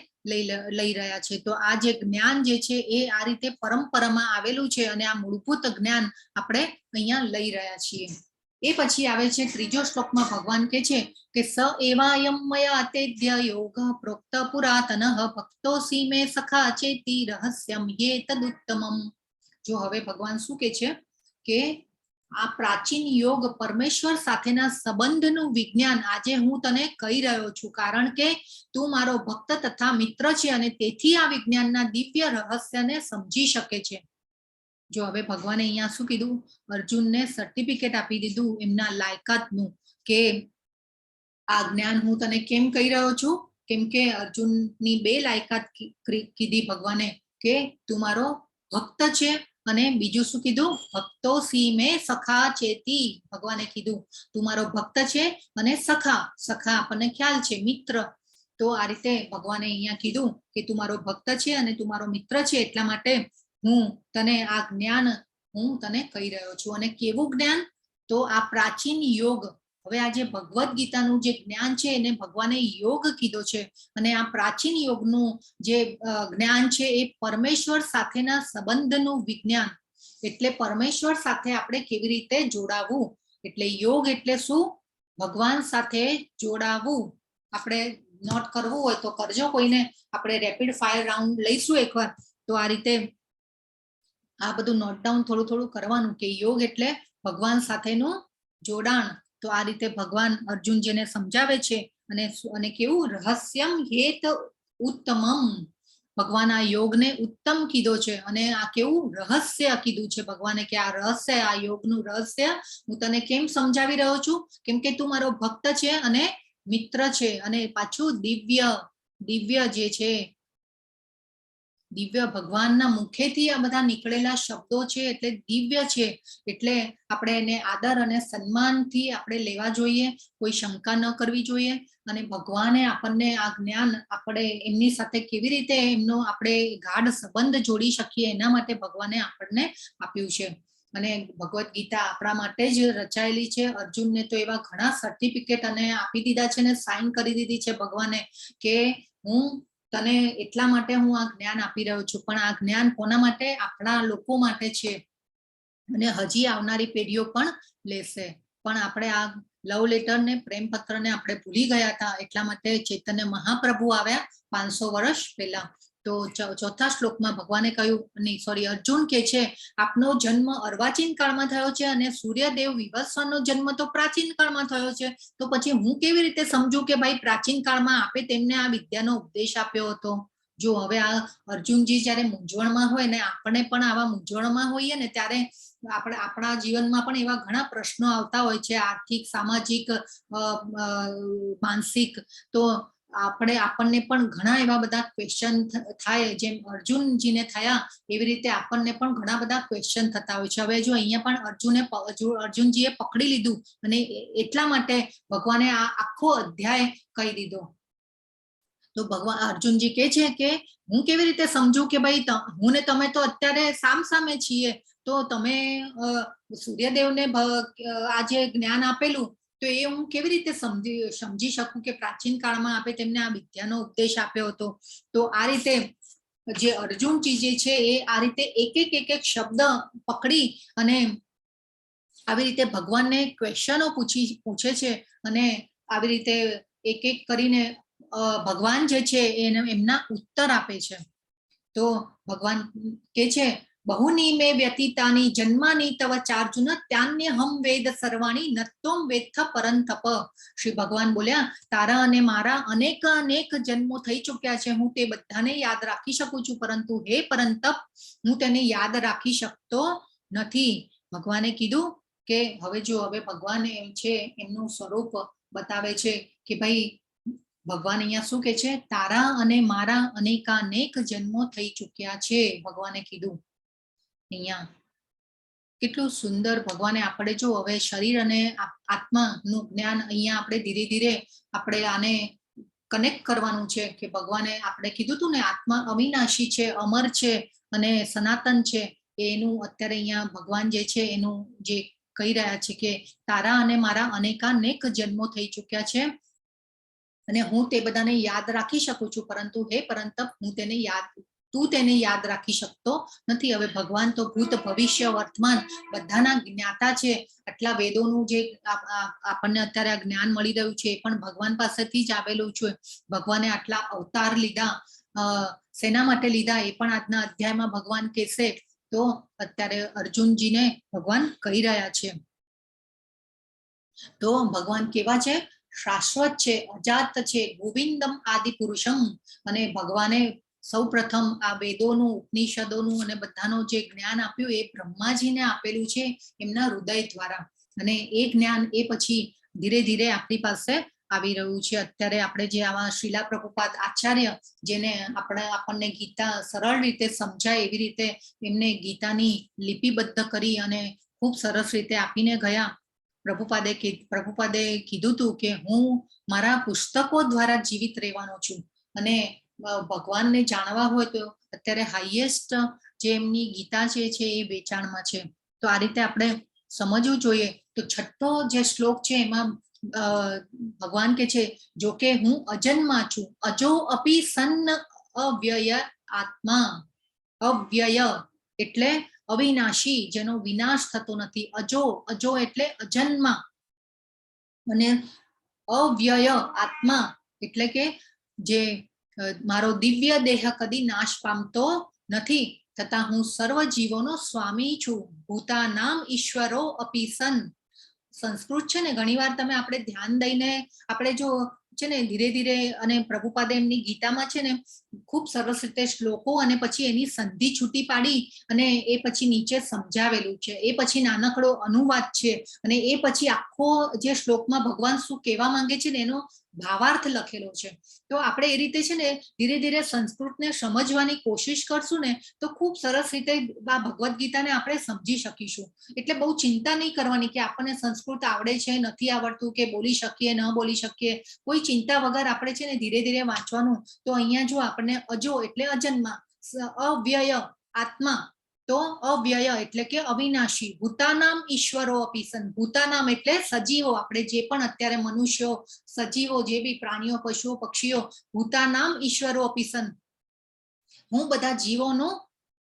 લઈ રહ્યા છે. તો આ જે જ્ઞાન જે છે એ આ રીતે પરંપરામાં આવેલું છે, અને આ મૂળભૂત જ્ઞાન આપણે અહીંયા લઈ રહ્યા છીએ. એ પછી આવે છે 3જો શ્લોકમાં ભગવાન કહે છે કે સ એવાયમ મયા તેદ્ય યોગ પ્રોક્ત પુરાતનઃ ભક્તોસી મે સખા ચેતી રહસ્યમ યે તદુત્તમમ. જો હવે ભગવાન શું કહે છે કે આ પ્રાચીન યોગ પરમેશ્વર સાથેના સંબંધનું વિજ્ઞાન આજે હું તને કહી રહ્યો છું, કારણ કે તું મારો ભક્ત તથા મિત્ર છે, અને તેથી આ વિજ્ઞાનના દિવ્ય રહસ્યને સમજી શકે છે. જો હવે ભગવાને અહીંયા શું કીધું, અર્જુનને સર્ટિફિકેટ આપી દીધું એમના લાયકાતનું, કે આ જ્ઞાન હું તને કેમ કહી રહ્યો છું, કેમ કે અર્જુનની 2 લાયકાત કીધી ભગવાને, કે તું મારો ભક્ત છે, અને બીજું શું કીધું, ભક્તો સી મે સખા ચેતી. ભગવાને કીધું તું મારો ભક્ત છે અને સખા, સખા આપણને ખ્યાલ છે મિત્ર. તો આ રીતે ભગવાને અહીંયા કીધું કે તું મારો ભક્ત છે અને તું મારો મિત્ર છે, એટલા માટે હું તને આ જ્ઞાન હું તને કહી રહ્યો છું. અને કેવું જ્ઞાન, તો આ પ્રાચીન યોગ. હવે આ જે ભગવદ ગીતાનું જે જ્ઞાન છે એને ભગવાને યોગ કીધો છે, અને આ પ્રાચીન યોગનું જે જ્ઞાન છે એ પરમેશ્વર સાથેના સંબંધનું વિજ્ઞાન, એટલે પરમેશ્વર સાથે આપણે કેવી રીતે જોડાવું. એટલે યોગ એટલે શું, ભગવાન સાથે જોડાવું. આપણે નોટ કરવું હોય તો કરજો, કોઈને આપણે રેપિડ ફાયર રાઉન્ડ લઈશું એકવાર. તો આ રીતે આ બધું નોટ ડાઉન થોડું થોડું કરવાનું, કે યોગ એટલે ભગવાન સાથેનું જોડાણ. તો આ રીતે ભગવાન અર્જુનજીને સમજાવે છે, અને કેવું રહસ્યમ હેત ઉત્તમમ. ભગવાન આ યોગને ઉત્તમ કીધો છે, અને આ કેવું રહસ્ય કીધું છે ભગવાને, કે આ રહસ્ય, આ યોગનું રહસ્ય હું તને કેમ સમજાવી રહ્યો છું, કેમ કે તું મારો ભક્ત છે અને મિત્ર છે, અને પાછું દિવ્ય જે છે, દિવ્ય ભગવાનના મુખેથી આ બધા નીકળેલા શબ્દો છે એટલે દિવ્ય છે. એટલે આપણે એને આદર અને સન્માનથી આપણે લેવા જોઈએ, કોઈ શંકા ન કરવી જોઈએ. અને ભગવાને આપણને આ જ્ઞાન આપણે એમની સાથે કેવી રીતે એમનો આપણે ગાઢ સંબંધ જોડી શકીએ, એના માટે ભગવાને આપણને આપ્યું છે. અને ભગવદ ગીતા આપણા માટે જ રચાયેલી છે. અર્જુનને તો એવા ઘણા સર્ટિફિકેટ અને આપી દીધા છે, ને સાઈન કરી દીધી છે ભગવાને, કે હું તને એટલા માટે હું આ જ્ઞાન આપી રહ્યો છું. પણ આ જ્ઞાન કોના માટે, આપણા લોકો માટે છે, અને હજી આવનારી પેઢીઓ પણ લેશે. પણ આપણે આ લવ લેટર ને પ્રેમ પત્ર ને આપણે ભૂલી ગયા હતા, એટલા માટે ચૈતન્ય મહાપ્રભુ આવ્યા 500 વર્ષ પહેલા. તો 4થા શ્લોકમાં ભગવાને કહ્યું, નહીં સોરી, અર્જુન કે છે આપનો જન્મ અર્વાચીન કાળમાં થયો છે, અને સૂર્યદેવ વિવસ્વાનનો જન્મ તો પ્રાચીન કાળમાં થયો છે. તો પછી હું કેવી રીતે સમજુ કે ભાઈ પ્રાચીન કાળમાં આપે તેમને આ વિદ્યાનો ઉપદેશ આપ્યો હતો. જો હવે આ અર્જુનજી જયારે મૂંઝવણમાં હોય, ને આપણે પણ આવા મૂંઝવણમાં હોઈએ ને, ત્યારે આપણે આપણા જીવનમાં પણ એવા ઘણા પ્રશ્નો આવતા હોય છે, આર્થિક, સામાજિક, માનસિક. તો આપણને પણ ઘણા એવા બધા ક્વેશ્ચન થાય, જેમ અર્જુનજીને થયા એવી રીતે આપણને પણ ઘણા બધા ક્વેશ્ચન થતા હોય છે. હવે જો અહીંયા પણ અર્જુનજીએ પકડી લીધું અને એટલા માટે ભગવાને આ આખો અધ્યાય કહી દીધો. તો ભગવાન અર્જુનજી કહે છે કે હું કેવી રીતે સમજું કે ભાઈ હું ને તમે તો અત્યારે સામે છીએ, તો તમે સૂર્યદેવને આ જે જ્ઞાન આપેલું તો એ હું કેવી રીતે સમજી શકું કે પ્રાચીન કાળમાં આપે તેમને આ વિદ્યાનો ઉપદેશ આપ્યો હતો. તો આ રીતે જે અર્જુનજી જે છે એ આ રીતે એક એક શબ્દ પકડી અને આવી રીતે ભગવાનને ક્વેશ્ચનો પૂછે છે અને આવી રીતે એક કરીને ભગવાન જે છે એમના ઉત્તર આપે છે. તો ભગવાન કે છે બહુની મે વ્યતીતાની જન્માની તવ ચાર્જુન ત્યાન્ય હમ વેદ સર્વાણી નત્વમ વેત્થ પરંતપ. શ્રી ભગવાન બોલ્યા તારા અને મારા અનેક જન્મો થઈ ચુક્યા છે, હું તે બધાને યાદ રાખી શકું છું, પરંતુ હે પરંતપ હું તેને યાદ રાખી શકતો નથી. ભગવાને કીધું કે હવે ભગવાન એમ છે એમનું સ્વરૂપ બતાવે છે કે ભાઈ ભગવાન અહીંયા શું કે છે, તારા અને મારા અનેક જન્મો થઈ ચુક્યા છે. ભગવાને કીધું અહીંયા કેટલું સુંદર ભગવાને આપણે જો હવે શરીર અને આત્માનું જ્ઞાન અહીંયા આપણે ધીરે ધીરે આપણે આને કનેક્ટ કરવાનું છે કે ભગવાને આપણે કીધું હતું ને આત્મા અવિનાશી છે, અમર છે અને સનાતન છે. એનું અત્યારે અહીંયા ભગવાન જે છે એનું જે કહી રહ્યા છે કે તારા અને મારા અનેક જન્મો થઈ ચુક્યા છે અને હું તે બધાને યાદ રાખી શકું છું, પરંતુ હે પરંતપ તું તેને યાદ રાખી શકતો નથી. હવે ભગવાન તો ભૂત ભવિષ્ય વર્તમાન બધાના જ્ઞાતા છે. આટલા વેદોનું જે આપણને અત્યારે આ જ્ઞાન મળી રહ્યું છે એ પણ ભગવાન પાસેથી જ આવેલું છે. ભગવાને આટલા અવતાર લીધા, શેના માટે લીધા એ પણ આજના અધ્યાયમાં ભગવાન કહેશે. તો અત્યારે અર્જુનજીને ભગવાન કહી રહ્યા છે. તો ભગવાન કેવા છે, શાશ્વત છે, અજાત છે, ગોવિંદમ આદિ પુરુષમ. અને ભગવાને સૌ પ્રથમ આ વેદોનું, ઉપનિષદોનું અને બધાનું જે જ્ઞાન આપ્યું એ બ્રહ્માજીને આપેલું છે એમના હૃદય દ્વારા. અને એ જ્ઞાન એ પછી ધીરે ધીરે આપણી પાસે આવી રહ્યું છે. અત્યારે આપણે જે આવા શ્રીલા પ્રભુપાદ આચાર્ય જેને આપણને ગીતા સરળ રીતે સમજાય એવી રીતે એમને ગીતાની લિપિબદ્ધ કરી અને ખૂબ સરસ રીતે આપીને ગયા. પ્રભુપાદે કીધું હતું કે હું મારા પુસ્તકો દ્વારા જીવિત રહેવાનો છું અને ભગવાનને જાણવા હોય તો અત્યારે હાઈએસ્ટ જે એમની ગીતા છે એ વેચાણમાં છે. તો આ રીતે આપણે સમજવું જોઈએ. તો છઠ્ઠો જે શ્લોક છે એમાં ભગવાન કે છે જો કે હું અજન્મા છું, અજો અપી સન્ન અવ્યય આત્મા. અવ્યય એટલે અવિનાશી, જેનો વિનાશ થતો નથી. અજો એટલે અજન્મા અને અવ્યય આત્મા એટલે કે જે મારો દિવ્ય દેહ કદી નાશ પામતો નથી, તથા હું સર્વ જીવોનો સ્વામી છું. ભૂતાનામ ઈશ્વરો અપી સન. સંસ્કૃત છે ને ઘણીવાર આપણે ધ્યાન દઈને આપણે જો છે ને ધીરે ધીરે, અને પ્રભુપાદે એમની ગીતામાં છે ને ખૂબ સરસ રીતે શ્લોકો અને પછી એની સંધિ છૂટી પાડી અને એ પછી નીચે સમજાવેલું છે. એ પછી નાનકડો અનુવાદ છે અને એ પછી આખો જે શ્લોકમાં ભગવાન શું કહેવા માંગે છે ને એનો ભાવાર્થ લખેલો છે. તો આપણે એ રીતે છે ને ધીરે ધીરે સંસ્કૃતને સમજવાની કોશિશ કરશું ને તો ખૂબ સરસ રીતે આ ભગવદ્ ગીતાને આપણે સમજી શકીશું. એટલે બહુ ચિંતા નહીં કરવાની કે આપણને સંસ્કૃત આવડે છે, નથી આવડતું, કે બોલી શકીએ ન બોલી શકીએ. કોઈ ચિંતા વગર આપણે છે ને ધીરે ધીરે વાંચવાનું. તો અહીંયા જો આપણને અજો એટલે અજન્મા, અવ્યય આત્મા તો અવ્યય એટલે કે અવિનાશી. ભૂતાનામ ઈશ્વરો અપી સન. ભૂતાનામ એટલે સજીવો, આપણે જે પણ અત્યારે મનુષ્યો, સજીવો, જે બી પ્રાણીઓ, પશુઓ, પક્ષીઓ. ભૂતાનામ ઈશ્વરો અપી સન. હું બધા જીવોનો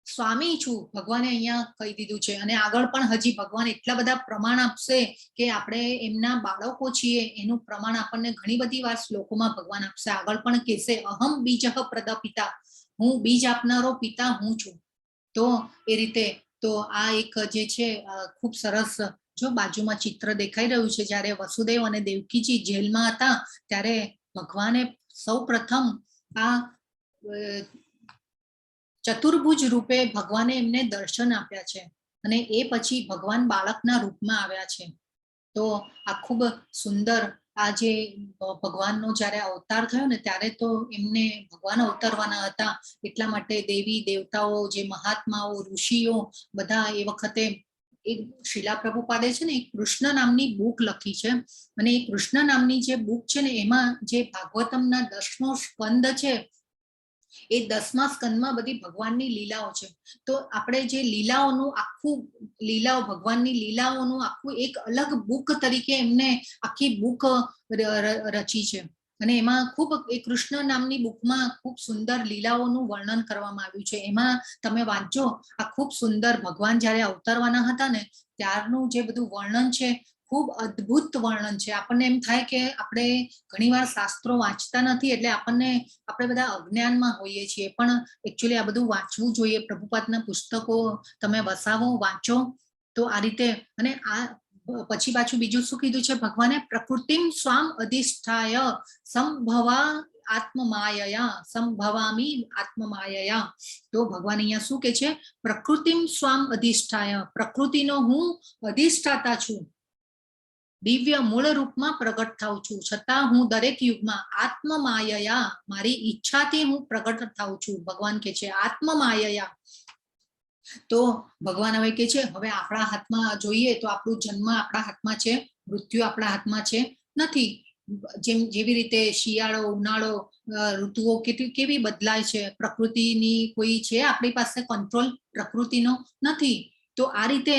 સ્વામી છું, ભગવાને અહીંયા કહી દીધું છે. અને આગળ પણ હજી ભગવાન એટલા બધા પ્રમાણ આપશે કે આપણે એમના બાળકો છીએ એનું પ્રમાણ આપણને ઘણી બધી વાર શ્લોકોમાં ભગવાન આપશે. આગળ પણ કહેશે અહમ બીજઃ પ્રદપિતા. હું બીજ આપનારો પિતા હું છું. તો એ રીતે તો આ એક જે છે ખૂબ સરસ, જો બાજુમાં ચિત્ર દેખાઈ રહ્યું છે, જ્યારે વસુદેવ અને દેવકીજી જેલમાં હતા ત્યારે ભગવાને સૌ પ્રથમ આ ચતુર્ભુજ રૂપે ભગવાને એમને દર્શન આપ્યા છે અને એ પછી ભગવાન બાળકના રૂપમાં આવ્યા છે. તો આ ખૂબ સુંદર આ જે ભગવાનનો જ્યારે અવતાર થયો ને ત્યારે તો એમને ભગવાન અવતરવાના હતા, એટલા માટે દેવી દેવતાઓ, જે મહાત્માઓ, ઋષિઓ બધા એ વખતે એક શીલા પ્રભુપાદે છે ને એક કૃષ્ણ નામની બુક લખી છે, અને એ કૃષ્ણ નામની જે બુક છે ને એમાં જે ભાગવતમના 10મો સ્કંદ છે, એ 10મા સ્કંદમાં બધી ભગવાનની લીલાઓ છે. તો આપણે જે લીલાઓનું આખું ભગવાનની લીલાઓનું આખું એક અલગ બુક તરીકે એમને આખી બુક રચી છે, અને એમાં ખૂબ એ કૃષ્ણ નામની બુકમાં ખૂબ સુંદર લીલાઓનું વર્ણન કરવામાં આવ્યું છે. એમાં તમે વાંચો, આ ખૂબ સુંદર ભગવાન જ્યારે અવતરવાના હતા ને ત્યારનું જે બધું વર્ણન છે, ખૂબ અદ્ભુત વર્ણન છે. આપણને એમ થાય કે આપણે ઘણીવાર શાસ્ત્રો વાંચતા નથી એટલે આપણે બધા અજ્ઞાનમાં હોઈએ છીએ, પણ એકચ્યુઅલી આ બધું વાંચવું જોઈએ. પ્રભુપાદના પુસ્તકો તમે વસાવો, વાંચો, તો આ રીતે. અને આ પછી પાછું બીજું શું કીધું છે ભગવાને? પ્રકૃતિમ સ્વામ અધિષ્ઠાય સંભવા આત્મમાયયા, સંભવામી આત્મમાયયા. તો ભગવાન અહીંયા શું કે છે? પ્રકૃતિમ સ્વામ અધિષ્ઠાય, પ્રકૃતિનો હું અધિષ્ઠાતા છું, દિવ્ય મૂળ રૂપમાં પ્રગટ થાઉં છું, છતાં હું દરેક યુગમાં આત્મમાયયા, મારી ઈચ્છાથી હું પ્રગટ થાઉં છું. ભગવાન કે છે આત્મમાયયા. તો ભગવાન હવે કે છે, હવે આપણા હાથમાં જોઈએ તો આપણું જન્મ આપણા હાથમાં છે, મૃત્યુ આપણા હાથમાં છે નથી. જેવી રીતે શિયાળો, ઉનાળો, ઋતુઓ કેવી બદલાય છે, પ્રકૃતિની કોઈ છે આપણી પાસે કંટ્રોલ? પ્રકૃતિનો નથી. તો આ રીતે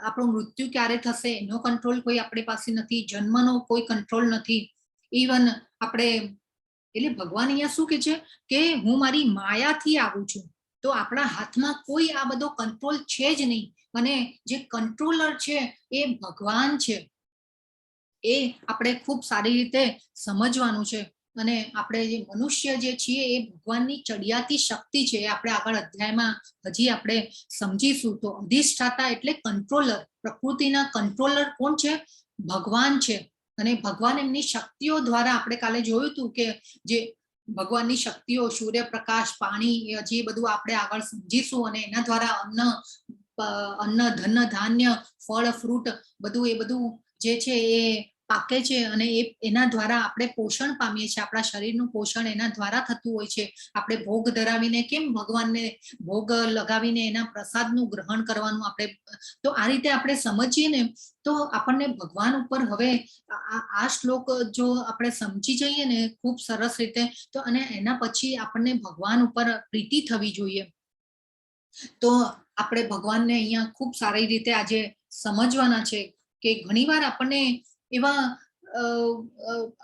આપણું મૃત્યુ ક્યારે થશે એનો કંટ્રોલ કોઈ આપણી પાસે નથી, જન્મનો કોઈ કંટ્રોલ નથી. ઇવન આપણે, એટલે ભગવાન અહીંયા શું કે છે કે હું મારી માયાથી આવું છું. તો આપણા હાથમાં કોઈ આ બધો કંટ્રોલ છે જ નહીં, અને જે કંટ્રોલર છે એ ભગવાન છે. એ આપણે ખૂબ સારી રીતે સમજવાનું છે. અને આપણે જે મનુષ્ય જે છીએ એ ભગવાનની ચડિયાતી શક્તિ છે. આપણે આગળ અધ્યાયમાં હજી આપણે સમજીશું. તો અધિષ્ઠાતા એટલે કંટ્રોલર. પ્રકૃતિના કંટ્રોલર કોણ છે? ભગવાન છે. અને ભગવાન એમની શક્તિઓ દ્વારા, આપણે કાલે જોયું હતું કે જે ભગવાનની શક્તિઓ, સૂર્યપ્રકાશ, પાણી, જે બધું આપણે આગળ સમજીશું. અને એના દ્વારા અન્ન, ધન, ધાન્ય, ફળ, ફ્રૂટ બધું, એ બધું જે છે એ પાકે છે, અને એના દ્વારા આપણે પોષણ પામીએ છીએ. આપણા શરીરનું પોષણ એના દ્વારા થતું હોય છે. આપણે ભોગ ધરાવીને કેમ ભગવાનને ભોગ લગાવીને એના પ્રસાદનું ગ્રહણ કરવાનું આપણે. તો આ રીતે આપણે સમજીએ ને તો આપણને ભગવાન ઉપર હવે આ શ્લોક જો આપણે સમજી જઈએ ને ખૂબ સરસ રીતે, તો અને એના પછી આપણને ભગવાન ઉપર પ્રીતિ થવી જોઈએ. તો આપણે ભગવાનને અહીંયા ખૂબ સારી રીતે આજે સમજવાના છે. કે ઘણીવાર આપણને એવા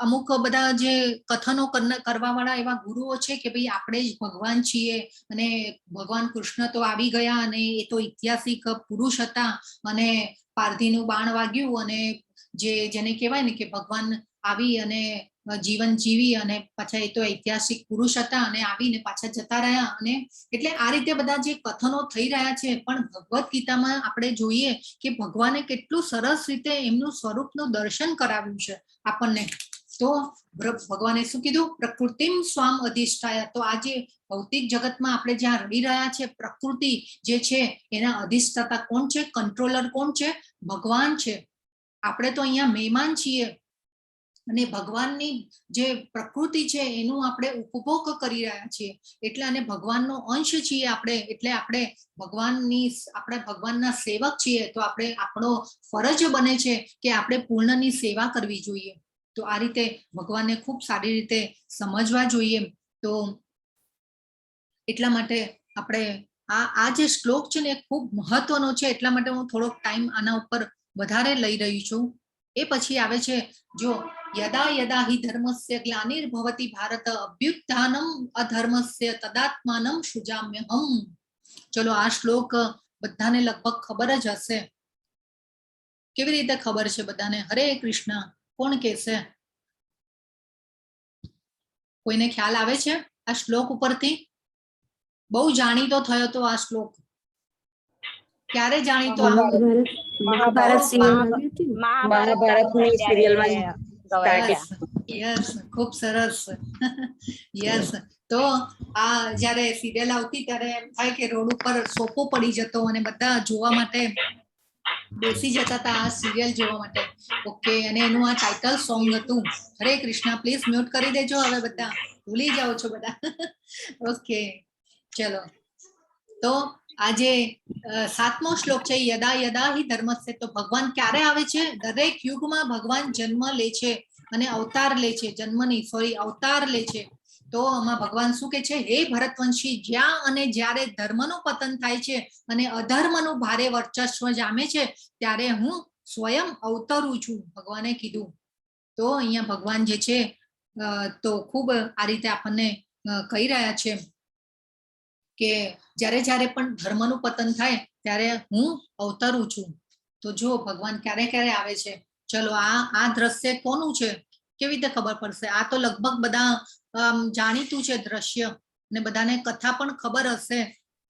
અમુક બધા જે કથનો કરવા વાળા એવા ગુરુઓ છે કે ભાઈ આપણે જ ભગવાન છીએ, અને ભગવાન કૃષ્ણ તો આવી ગયા, અને એ તો ઐતિહાસિક પુરુષ હતા, અને પારધીનું બાણ વાગ્યું, અને જેને કહેવાય ને કે ભગવાન આવી અને જીવન જીવી, અને પાછા એ તો ઐતિહાસિક પુરુષ હતા, અને આવીને પાછા જતા રહ્યા. અને એટલે આ રીતે બધા જે કથનો થઈ રહ્યા છે, પણ ભગવદ્ ગીતામાં આપણે જોઈએ કે ભગવાને કેટલું સરસ રીતે એમનું સ્વરૂપનું દર્શન કરાવ્યું છે આપણને. તો ભગવાને શું કીધું? પ્રકૃતિમ સ્વામ અધિષ્ઠાય. તો આ જે ભૌતિક જગતમાં આપણે જ્યાં રહી રહ્યા છે, પ્રકૃતિ જે છે એના અધિષ્ઠાતા કોણ છે? કંટ્રોલર કોણ છે? ભગવાન છે. આપણે તો અહીંયા મહેમાન છીએ, અને ભગવાનની જે પ્રકૃતિ છે એનું આપણે ઉપભોગ કરી રહ્યા છીએ. એટલે અને ભગવાનનો અંશ છીએ આપણે, એટલે આપણે ભગવાનના સેવક છીએ. તો આપણો ફરજ બને છે કે આપણે પૂર્ણની સેવા કરવી જોઈએ. તો આ રીતે ભગવાનને ખૂબ સારી રીતે સમજવા જોઈએ. તો એટલા માટે આપણે આ જે શ્લોક છે ને એ ખૂબ મહત્વનો છે. એટલા માટે હું થોડોક ટાઈમ આના ઉપર વધારે લઈ રહી છું. એ પછી આવે છે, જો યદા યદા હિ ધર્મસ્ય ગ્લાનિર્ભવતિ ભારત અભ્યુત્થાનમ અધર્મસ્ય તદાત્માનમ સૃજામ્યહમ. ચલો આ શ્લોક બધાને લગભગ ખબર જ હશે. કેવી રીતે ખબર છે બધાને? હરે કૃષ્ણ. કોણ કહેશે? કોઈને ખ્યાલ આવે છે આ શ્લોક ઉપરથી? બહુ જાણીતો થયો તો આ શ્લોક. ક્યારે જાણીતો? મહાભારતની સિરિયલમાં. યસ, ખૂબ સરસ. યસ. તો આ જ્યારે સિરિયલ આવતી ત્યારે એમ થાય કે રોડ ઉપર સોપો પડી જતો, અને બધા જોવા માટે બેસી જતા હતા આ સિરિયલ જોવા માટે. ઓકે, અને એનું આ ટાઇટલ સોંગ હતું. હરે કૃષ્ણ. પ્લીઝ મ્યુટ કરી દેજો હવે, બધા ભૂલી જાઓ છો બધા. ઓકે, ચલો. તો આજે 7મો શ્લોક છે, યદા યદા હિ ધર્મસ્ય. તો ભગવાન ક્યારે આવે છે? દરેક યુગમાં ભગવાન જન્મ લે છે અને અવતાર લે છે. જન્મ નહીં, સોરી, અવતાર લે છે. તો આમાં ભગવાન શું કે છે? હે ભરતવંશી, જ્યાં અને જ્યારે ધર્મનું પતન થાય છે અને અધર્મનું ભારે વર્ચસ્વ જામે છે, ત્યારે હું સ્વયં અવતરું છું, ભગવાને કીધું. તો અહીંયા ભગવાન જે છે તો ખૂબ આ રીતે આપણને કહી રહ્યા છે કે જ્યારે જ્યારે પણ ધર્મનું પતન થાય ત્યારે હું અવતરું છું. તો જો ભગવાન ક્યારે ક્યારે આવે છે. ચલો, આ દ્રશ્ય કોનું છે? કેવી રીતે ખબર પડશે? આ તો લગભગ બધા જાણીતું છે દ્રશ્ય, અને બધાને કથા પણ ખબર હશે,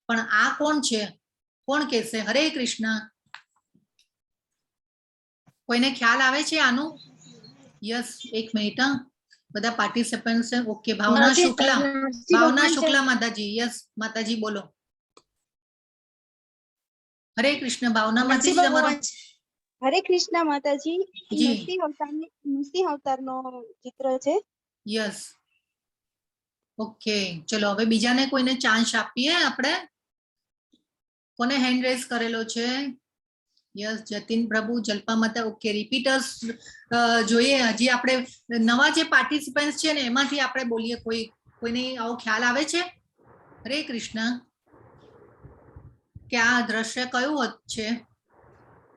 પણ આ કોણ છે? કોણ કહેશે? હરે કૃષ્ણ. કોઈને ખ્યાલ આવે છે આનું? યસ, એક મિનિટ. બધા પાર્ટિસિપન્ટ છે. ઓકે, ભાવના શુક્લા. ભાવના શુક્લા માતાજી. યસ માતાજી, બોલો. હરે કૃષ્ણ. ભાવના માતાજી, તમારો. હરે કૃષ્ણ માતાજી. નૃસિંહ અવતારનો ચિત્ર છે. યસ. ઓકે, ચલો હવે બીજાને કોઈને ચાન્સ આપીએ આપણે. કોને હેન્ડ રેઝ કરેલો છે? યસ, જતીન પ્રભુ, જલ્પા માતા. ઓકે, રિપીટર્સ જોઈએ. હજી આપણે નવા જે પાર્ટિસિપન્ટ છે ને એમાંથી આપણે બોલીએ. કોઈને આવો ખ્યાલ આવે છે? હરે કૃષ્ણ. કે આ દ્રશ્ય કયું છે?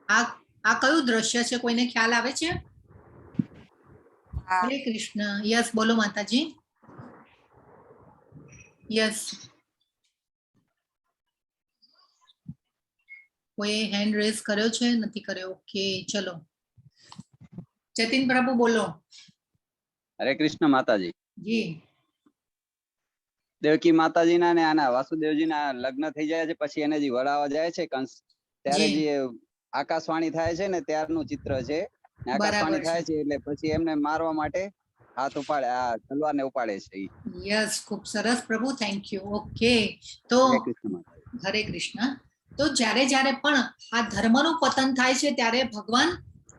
આ કયું દ્રશ્ય છે? કોઈને ખ્યાલ આવે છે? હરે કૃષ્ણ. યસ, બોલો માતાજી. યસ, કોઈ હેન્ડ રેઝ કર્યો છે? નથી કર્યો. ઓકે, ચલો. જતીન પ્રભુ, બોલો. હરે કૃષ્ણ માતાજી. જી. દેવકી માતાજીના ને આના વાસુદેવજીના લગ્ન થઈ જાય છે, પછી એને જે વડાવા જાય છે કંસ, ત્યારે જે આકાશવાણી થાય છે ને ત્યારનું ચિત્ર છે. આકાશવાણી થાય છે એટલે પછી એમને મારવા માટે હાથ ઉપાડે, આ તલવારને ઉપાડે છે. યસ, ખૂબ સરસ પ્રભુ, થેન્ક યુ. ઓકે, તો હરે કૃષ્ણ. તો જ્યારે જ્યારે પણ આ ધર્મનું પતન થાય છે ત્યારે ભગવાન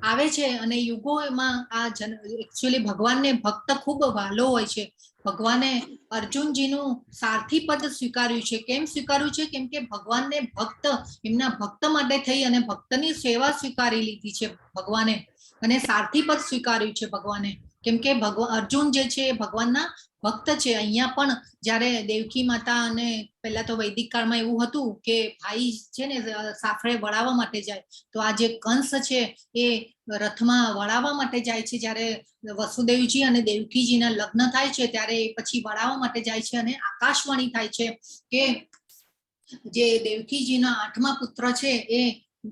આવે છે, અને યુગોમાં આ એકચ્યુઅલી ભગવાનને ભક્ત ખૂબ વાલો હોય છે. ભગવાને અર્જુનજીનું સારથી પદ સ્વીકાર્યું છે. કેમ સ્વીકાર્યું છે? કેમ કે ભગવાનને ભક્ત, એમના ભક્ત માટે થઈ અને ભક્તની સેવા સ્વીકારી લીધી છે ભગવાને, અને સારથી પદ સ્વીકાર્યું છે ભગવાને. કેમ કે અર્જુન જે છે એ ભગવાનના ભક્ત છે. અહીંયા પણ જ્યારે દેવકી માતા, અને પહેલા તો વૈદિક કાળમાં એવું હતું કે ભાઈ છે ને સાફરે વળાવવા માટે જાય, તો આ જે કંસ છે એ રથમાં વળાવવા માટે જાય છે. જ્યારે વસુદેવજી અને દેવકીજીના લગ્ન થાય છે ત્યારે પછી વળાવવા માટે જાય છે, અને આકાશવાણી થાય છે કે જે દેવકીજીના 8મા પુત્ર છે એ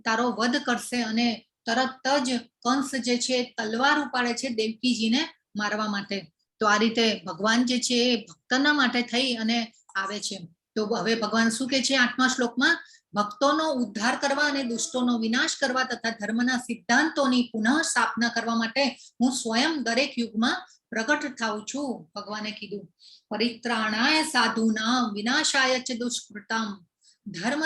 તારો વધ કરશે, અને તરત જ કંસ જે છે તલવાર ઉપાડે છે દેવકીજીને મારવા માટે. તો આ રીતે ભગવાન જે છે એ ભક્તના માટે થઈ અને આવે છે. તો હવે ભગવાન શું કે છે 8મા શ્લોકમાં? ભક્તોનો ઉદ્ધાર કરવા અને દુષ્ટોનો વિનાશ કરવા તથા ધર્મના સિદ્ધાંતોની પુનઃ સ્થાપના કરવા માટે હું સ્વયં દરેક યુગમાં પ્રગટ થાઉં છું, ભગવાને કીધું. પરિત્રાણાય સાધુનામ વિનાશાય ચ દુષ્કૃતામ ધર્મ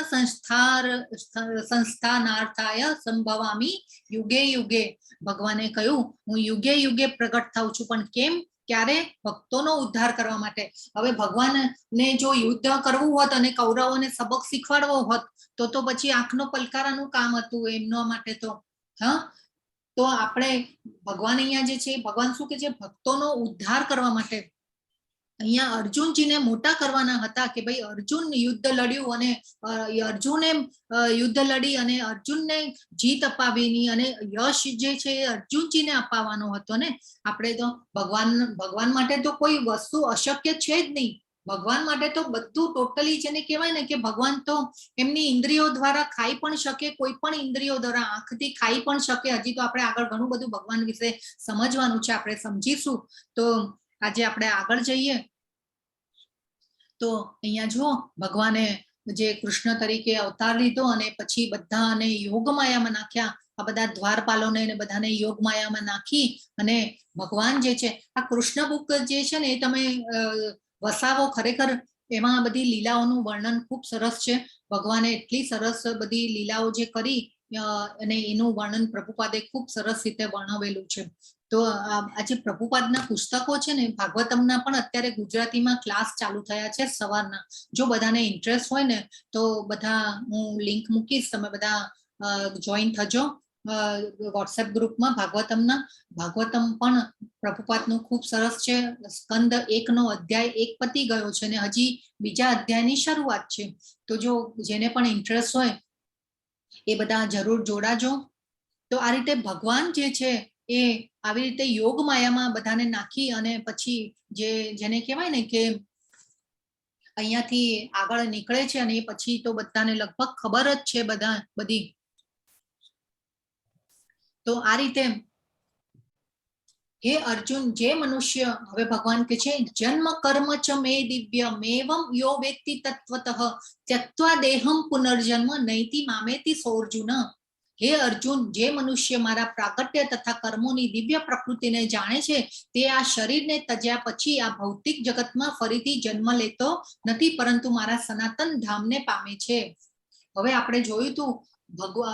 સંસ્થાનાર્થાય સંભવામી યુગે યુગે. ભગવાને કહ્યું હું યુગે યુગે પ્રગટ થાઉં છું. પણ કેમ? ક્યારે? ભક્તોનો ઉદ્ધાર કરવા માટે. હવે ભગવાનને જો યુદ્ધ કરવું હોત અને કૌરવોને સબક શીખવાડવો હોત તો પછી આંખનો પલકારાનું કામ હતું એમના માટે. તો તો આપણે ભગવાન અહીંયા જે છે, ભગવાન શું કે છે? ભક્તોનો ઉદ્ધાર કરવા માટે. અહીંયા અર્જુનજીને મોટા કરવાના હતા કે ભાઈ અર્જુન યુદ્ધ લડ્યું, અને અર્જુને યુદ્ધ લડી અને અર્જુનને જીત અપાવીની, અને યશ જે છે એ અર્જુનજીને અપાવવાનો હતો ને. આપણે તો ભગવાન માટે તો કોઈ વસ્તુ અશક્ય છે જ નહીં. ભગવાન માટે તો બધું ટોટલી જેને કહેવાય ને કે ભગવાન તો એમની ઇન્દ્રિયો દ્વારા ખાઈ પણ શકે, કોઈ પણ ઇન્દ્રિયો દ્વારા, આંખથી ખાઈ પણ શકે. હજી તો આપણે આગળ ઘણું બધું ભગવાન વિશે સમજવાનું છે, આપણે સમજીશું. તો આજે આપણે આગળ જઈએ તો અહીંયા જો ભગવાને જે કૃષ્ણ તરીકે અવતાર લીધો અને પછી બધાને યોગ માયામાં નાખ્યા. આ બધા દ્વારપાલોને બધાને યોગ માયામાં નાખી અને ભગવાન જે છે આ કૃષ્ણ બુક જે છે ને એ તમે વસાવો. ખરેખર એમાં બધી લીલાઓનું વર્ણન ખૂબ સરસ છે. ભગવાને એટલી સરસ બધી લીલાઓ જે કરી અને એનું વર્ણન પ્રભુપાદે ખૂબ સરસ રીતે વર્ણવેલું છે. તો આજે પ્રભુપાદના પુસ્તકો છે ને, ભાગવતમના પણ અત્યારે ગુજરાતીમાં ક્લાસ ચાલુ થયા છે સવારના. જો બધાને ઇન્ટરેસ્ટ હોય ને તો બધા હું લિંક મૂકીશ, તમે બધા જોઈન થજો વોટ્સએપ ગ્રુપમાં ભાગવતમના. ભાગવતમ પણ પ્રભુપાદનું ખૂબ સરસ છે. સ્કંદ 1 નો અધ્યાય 1 પતી ગયો છે ને હજી બીજા અધ્યાયની શરૂઆત છે. તો જો જેને પણ ઇન્ટરેસ્ટ હોય એ બધા જરૂર જોડાજો. તો આ રીતે ભગવાન જે છે એ આવી રીતે યોગ માયામાં બધાને નાખી અને પછી જેને કહેવાય ને કે અહીંયાથી આગળ નીકળે છે અને પછી તો બધાને લગભગ ખબર જ છે બધી. તો આ રીતે હે અર્જુન, જે મનુષ્ય, હવે ભગવાન કે છે જન્મ કર્મ ચ મે દિવ્યમ એવમ યો વેત્તિ તત્વતઃ ત્યક્ત્વા દેહમ પુનર્જન્મ નૈતિ મામેતિ સોર્જુન. હે અર્જુન, જે મનુષ્ય મારા પ્રાગટ્ય તથા કર્મોની દિવ્ય પ્રકૃતિને જાણે છે તે આ શરીરને તજ્યા પછી આ ભૌતિક જગતમાં ફરીથી જન્મ લેતો નથી, પરંતુ મારા સનાતન ધામને પામે છે. હવે આપણે જોયું તું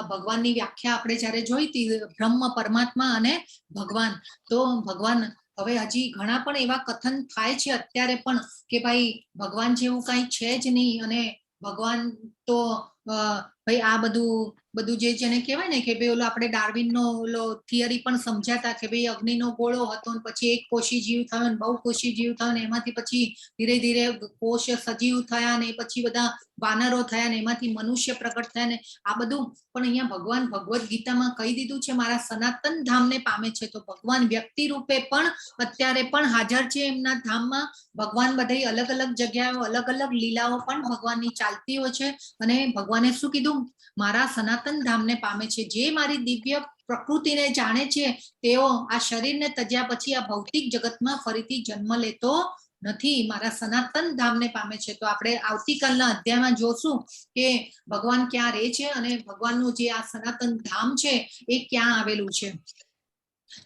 ભગવાનની વ્યાખ્યા આપણે જ્યારે જોઈ હતી, બ્રહ્મ, પરમાત્મા અને ભગવાન. તો ભગવાન, હવે હજી ઘણા પણ એવા કથન થાય છે અત્યારે પણ કે ભાઈ ભગવાન જેવું કઈ છે જ નહીં, અને ભગવાન તો ભાઈ આ બધું જે જેને કહેવાય ને કે ભાઈ ઓલો આપણે ડાર્વિનનો ઓલો થિયરી પણ સમજાતા કે ભાઈ અગ્નિનો ગોળો હતો ને પછી એક કોષી જીવ થયો ને બહુ કોષી જીવ થયો ને એમાંથી પછી ધીરે ધીરે કોષ સજીવ થયા ને પછી બધા વાનરો થયા ને એમાંથી મનુષ્ય પ્રગટ થયા ને આ બધું. પણ અહીંયા ભગવાન ભગવદ્ ગીતામાં કહી દીધું છે મારા સનાતન ધામને પામે છે. તો ભગવાન વ્યક્તિ રૂપે પણ અત્યારે પણ હાજર છે એમના ધામમાં. ભગવાન બધી અલગ અલગ જગ્યાઓ અલગ અલગ લીલાઓ પણ ભગવાનની ચાલતી હોય છે. અને ભગવાને શું કીધું? મારા સનાતન ધામને પામે છે. જે મારી દિવ્ય પ્રકૃતિને જાણે છે તેઓ આ શરીરને તજ્યા પછી આ ભૌતિક જગતમાં ફરીથી જન્મ લેતો નથી, મારા સનાતન ધામને પામે છે. તો આપણે આવતીકાલના અધ્યાયમાં જોશું કે ભગવાન ક્યાં રહે છે અને ભગવાનનું જે આ સનાતન ધામ છે એ ક્યાં આવેલું છે.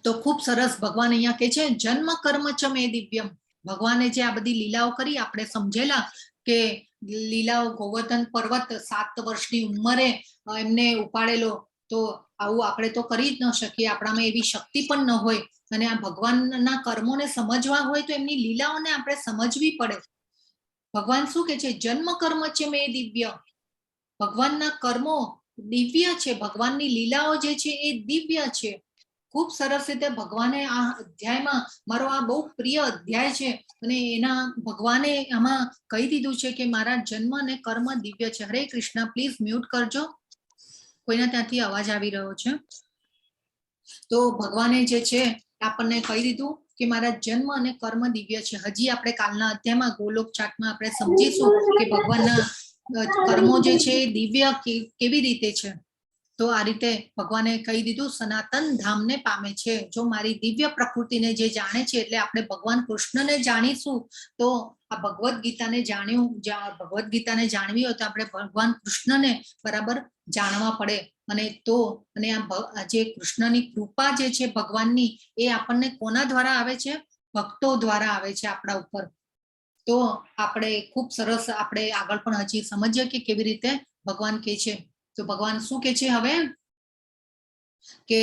તો ખૂબ સરસ ભગવાન અહીંયા કહે છે જન્મ કર્મ ચ મે દિવ્યમ. ભગવાને જે આ બધી લીલાઓ કરી આપણે સમજેલા કે લીલાઓ, ગોવર્ધન પર્વત 7 વર્ષની ઉંમરે એમને ઉપાડેલો. તો આવું આપણે તો કરી જ ન શકીએ, આપણામાં એવી શક્તિ પણ ન હોય. અને આ ભગવાનના કર્મોને સમજવા હોય તો એમની લીલાઓને આપણે સમજવી પડે. ભગવાન શું કે છે? જન્મ કર્મ છે મે દિવ્ય. ભગવાનના કર્મો દિવ્ય છે, ભગવાનની લીલાઓ જે છે એ દિવ્ય છે. ખૂબ સરસ રીતે ભગવાને આ અધ્યાયમાં, મારો આ બહુ પ્રિય અધ્યાય છે અને એના ભગવાને આમાં કહી દીધું છે કે મારા જન્મ અને કર્મ દિવ્ય છે. હરે કૃષ્ણ. પ્લીઝ મ્યુટ કરજો, કોઈના ત્યાંથી અવાજ આવી રહ્યો છે. તો ભગવાને જે છે આપણને કહી દીધું કે મારા જન્મ અને કર્મ દિવ્ય છે. હજી આપણે કાલના અધ્યાયમાં ગોલોક ચાટમાં આપણે સમજીશું કે ભગવાનના કર્મો જે છે દિવ્ય કેવી રીતે છે. તો આ રીતે ભગવાને કહી દીધું સનાતન ધામને પામે છે. જો મારી દિવ્ય પ્રકૃતિને જે જાણે છે, એટલે આપણે ભગવાન કૃષ્ણને જાણીશું તો આ ભગવદ્ ગીતાને ભગવદ્ ગીતાને જાણવી હોય તો આપણે ભગવાન કૃષ્ણને બરાબર જાણવા પડે. અને આ જે કૃષ્ણની કૃપા જે છે ભગવાનની, એ આપણને કોના દ્વારા આવે છે? ભક્તો દ્વારા આવે છે આપણા ઉપર. તો આપણે ખૂબ સરસ આપણે આગળ પણ હજી સમજીએ કે કેવી રીતે ભગવાન કહે છે. તો ભગવાન શું કે છે હવે? કે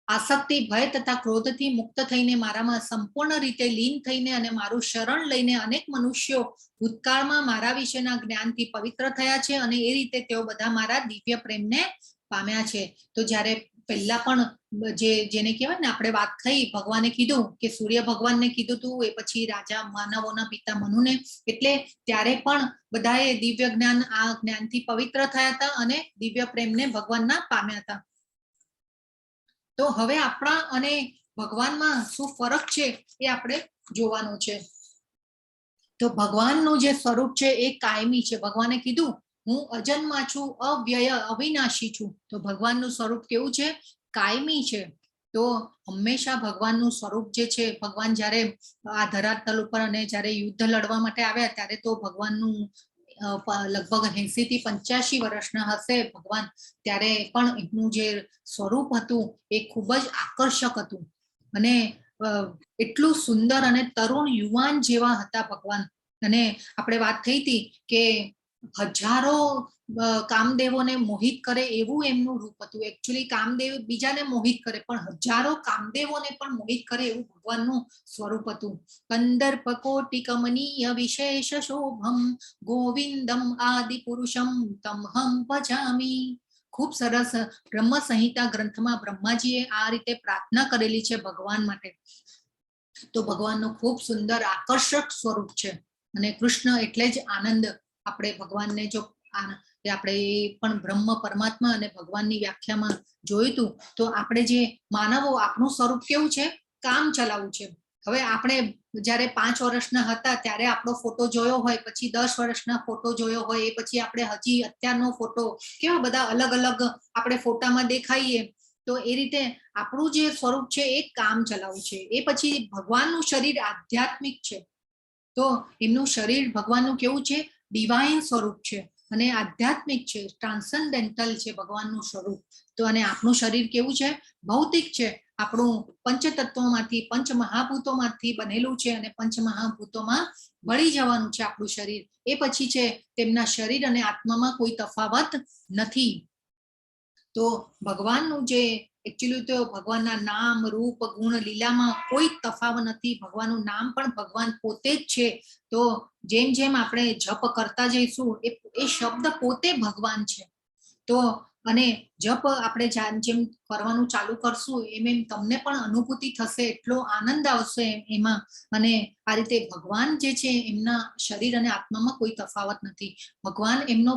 આસક્તિ, ભય તથા ક્રોધથી મુક્ત થઈને મારામાં સંપૂર્ણ રીતે લીન થઈને અને મારું શરણ લઈને અનેક મનુષ્યો ભૂતકાળમાં મારા વિશેના જ્ઞાનથી પવિત્ર થયા છે અને એ રીતે તેઓ બધા મારા દિવ્ય પ્રેમને પામ્યા છે. તો જ્યારે પહેલા પણ જેને કહેવાય ને આપણે વાત થઈ, ભગવાને કીધું કે સૂર્ય ભગવાનને કીધું તું, એ પછી રાજા માનવોના પિતા મનુને, એટલે ત્યારે પણ બધાએ દિવ્ય જ્ઞાન, આ જ્ઞાનથી પવિત્ર થયા હતા અને દિવ્ય પ્રેમને ભગવાનના પામ્યા હતા. તો હવે આપણા અને ભગવાનમાં શું ફરક છે એ આપણે જોવાનું છે. તો ભગવાનનું જે સ્વરૂપ છે એ કાયમી છે. ભગવાને કીધું હું અજન્મા છું, અવ્યય, અવિનાશી છું. તો ભગવાનનું સ્વરૂપ કેવું છે? કાયમી છે. તો હંમેશા ભગવાનનું સ્વરૂપ જે છે, ભગવાન જ્યારે આ ધરાતલ ઉપર અને જ્યારે યુદ્ધ લડવા માટે આવ્યા ત્યારે તો ભગવાનનું લગભગ 80 થી 85 વર્ષના હશે ભગવાન, ત્યારે પણ એમનું જે સ્વરૂપ હતું એ ખૂબ જ આકર્ષક હતું અને એટલું સુંદર અને તરુણ યુવાન જેવા હતા ભગવાન. અને આપણે વાત થઈ હતી કે હજારો કામદેવોને મોહિત કરે એવું એમનું રૂપ હતું. એકચ્યુઅલી કામદેવ બીજાને મોહિત કરે પણ હજારો કામદેવોને પણ મોહિત કરે એવું ભગવાનનું સ્વરૂપ હતું. કંદર્પ કોટિ કમનીય વિશેષ શોભમ ગોવિંદમ આદિ પુરુષમ તમહમ ભજામી. ખૂબ સરસ બ્રહ્મ સંહિતા ગ્રંથમાં બ્રહ્માજીએ આ રીતે પ્રાર્થના કરેલી છે ભગવાન માટે. તો ભગવાનનું ખૂબ સુંદર આકર્ષક સ્વરૂપ છે અને કૃષ્ણ એટલે જ આનંદ. આપણે ભગવાનને જો આપણે પણ બ્રહ્મ પરમાત્મા અને ભગવાનની વ્યાખ્યામાં જોયું હતું તો આપણે જે માનવો આપણું સ્વરૂપ કેવું છે, કામ ચલાવવું છે. હવે આપણે જ્યારે 5 વર્ષના હતા ત્યારે આપણો ફોટો જોયો હોય, પછી 10 વર્ષના ફોટો જોયો હોય, એ પછી આપણે હજી અત્યારનો ફોટો, કેવા બધા અલગ અલગ આપણે ફોટામાં દેખાઈએ. તો એ રીતે આપણું જે સ્વરૂપ છે એ કામ ચલાવવું છે. એ પછી ભગવાનનું શરીર આધ્યાત્મિક છે તો એમનું શરીર ભગવાનનું કેવું છે, ડિવાઇન સ્વરૂપ છે અને આધ્યાત્મિક છે, ટ્રાન્સેન્ડેન્ટલ છે ભગવાનનું સ્વરૂપ. તો અને આપણું શરીર કેવું છે, ભૌતિક છે. આપણું પંચતત્વોમાંથી પંચમહાભૂતોમાંથી બનેલું છે અને પંચમહાભૂતોમાં ભળી જવાનું છે આપણું શરીર. એ પછી છે તેમના શરીર અને આત્મામાં કોઈ તફાવત નથી. તો ભગવાનનું જે એકચ્યુઅલી તો ભગવાનના નામ રૂપ ગુણ લીલામાં કોઈ તફાવત નથી. ભગવાનનું નામ પણ ભગવાન પોતે જ છે. તો જેમ જેમ આપણે જપ કરતા જઈશું એ શબ્દ પોતે ભગવાન છે. તો અને જપ આપણે જેમ કરવાનું ચાલુ કરશું એમ એમ તમને પણ અનુભૂતિ થશે, એટલો આનંદ આવશે એમાં. અને આ રીતે ભગવાન જે છે એમના શરીર અને આત્મામાં કોઈ તફાવત નથી. ભગવાન એમનો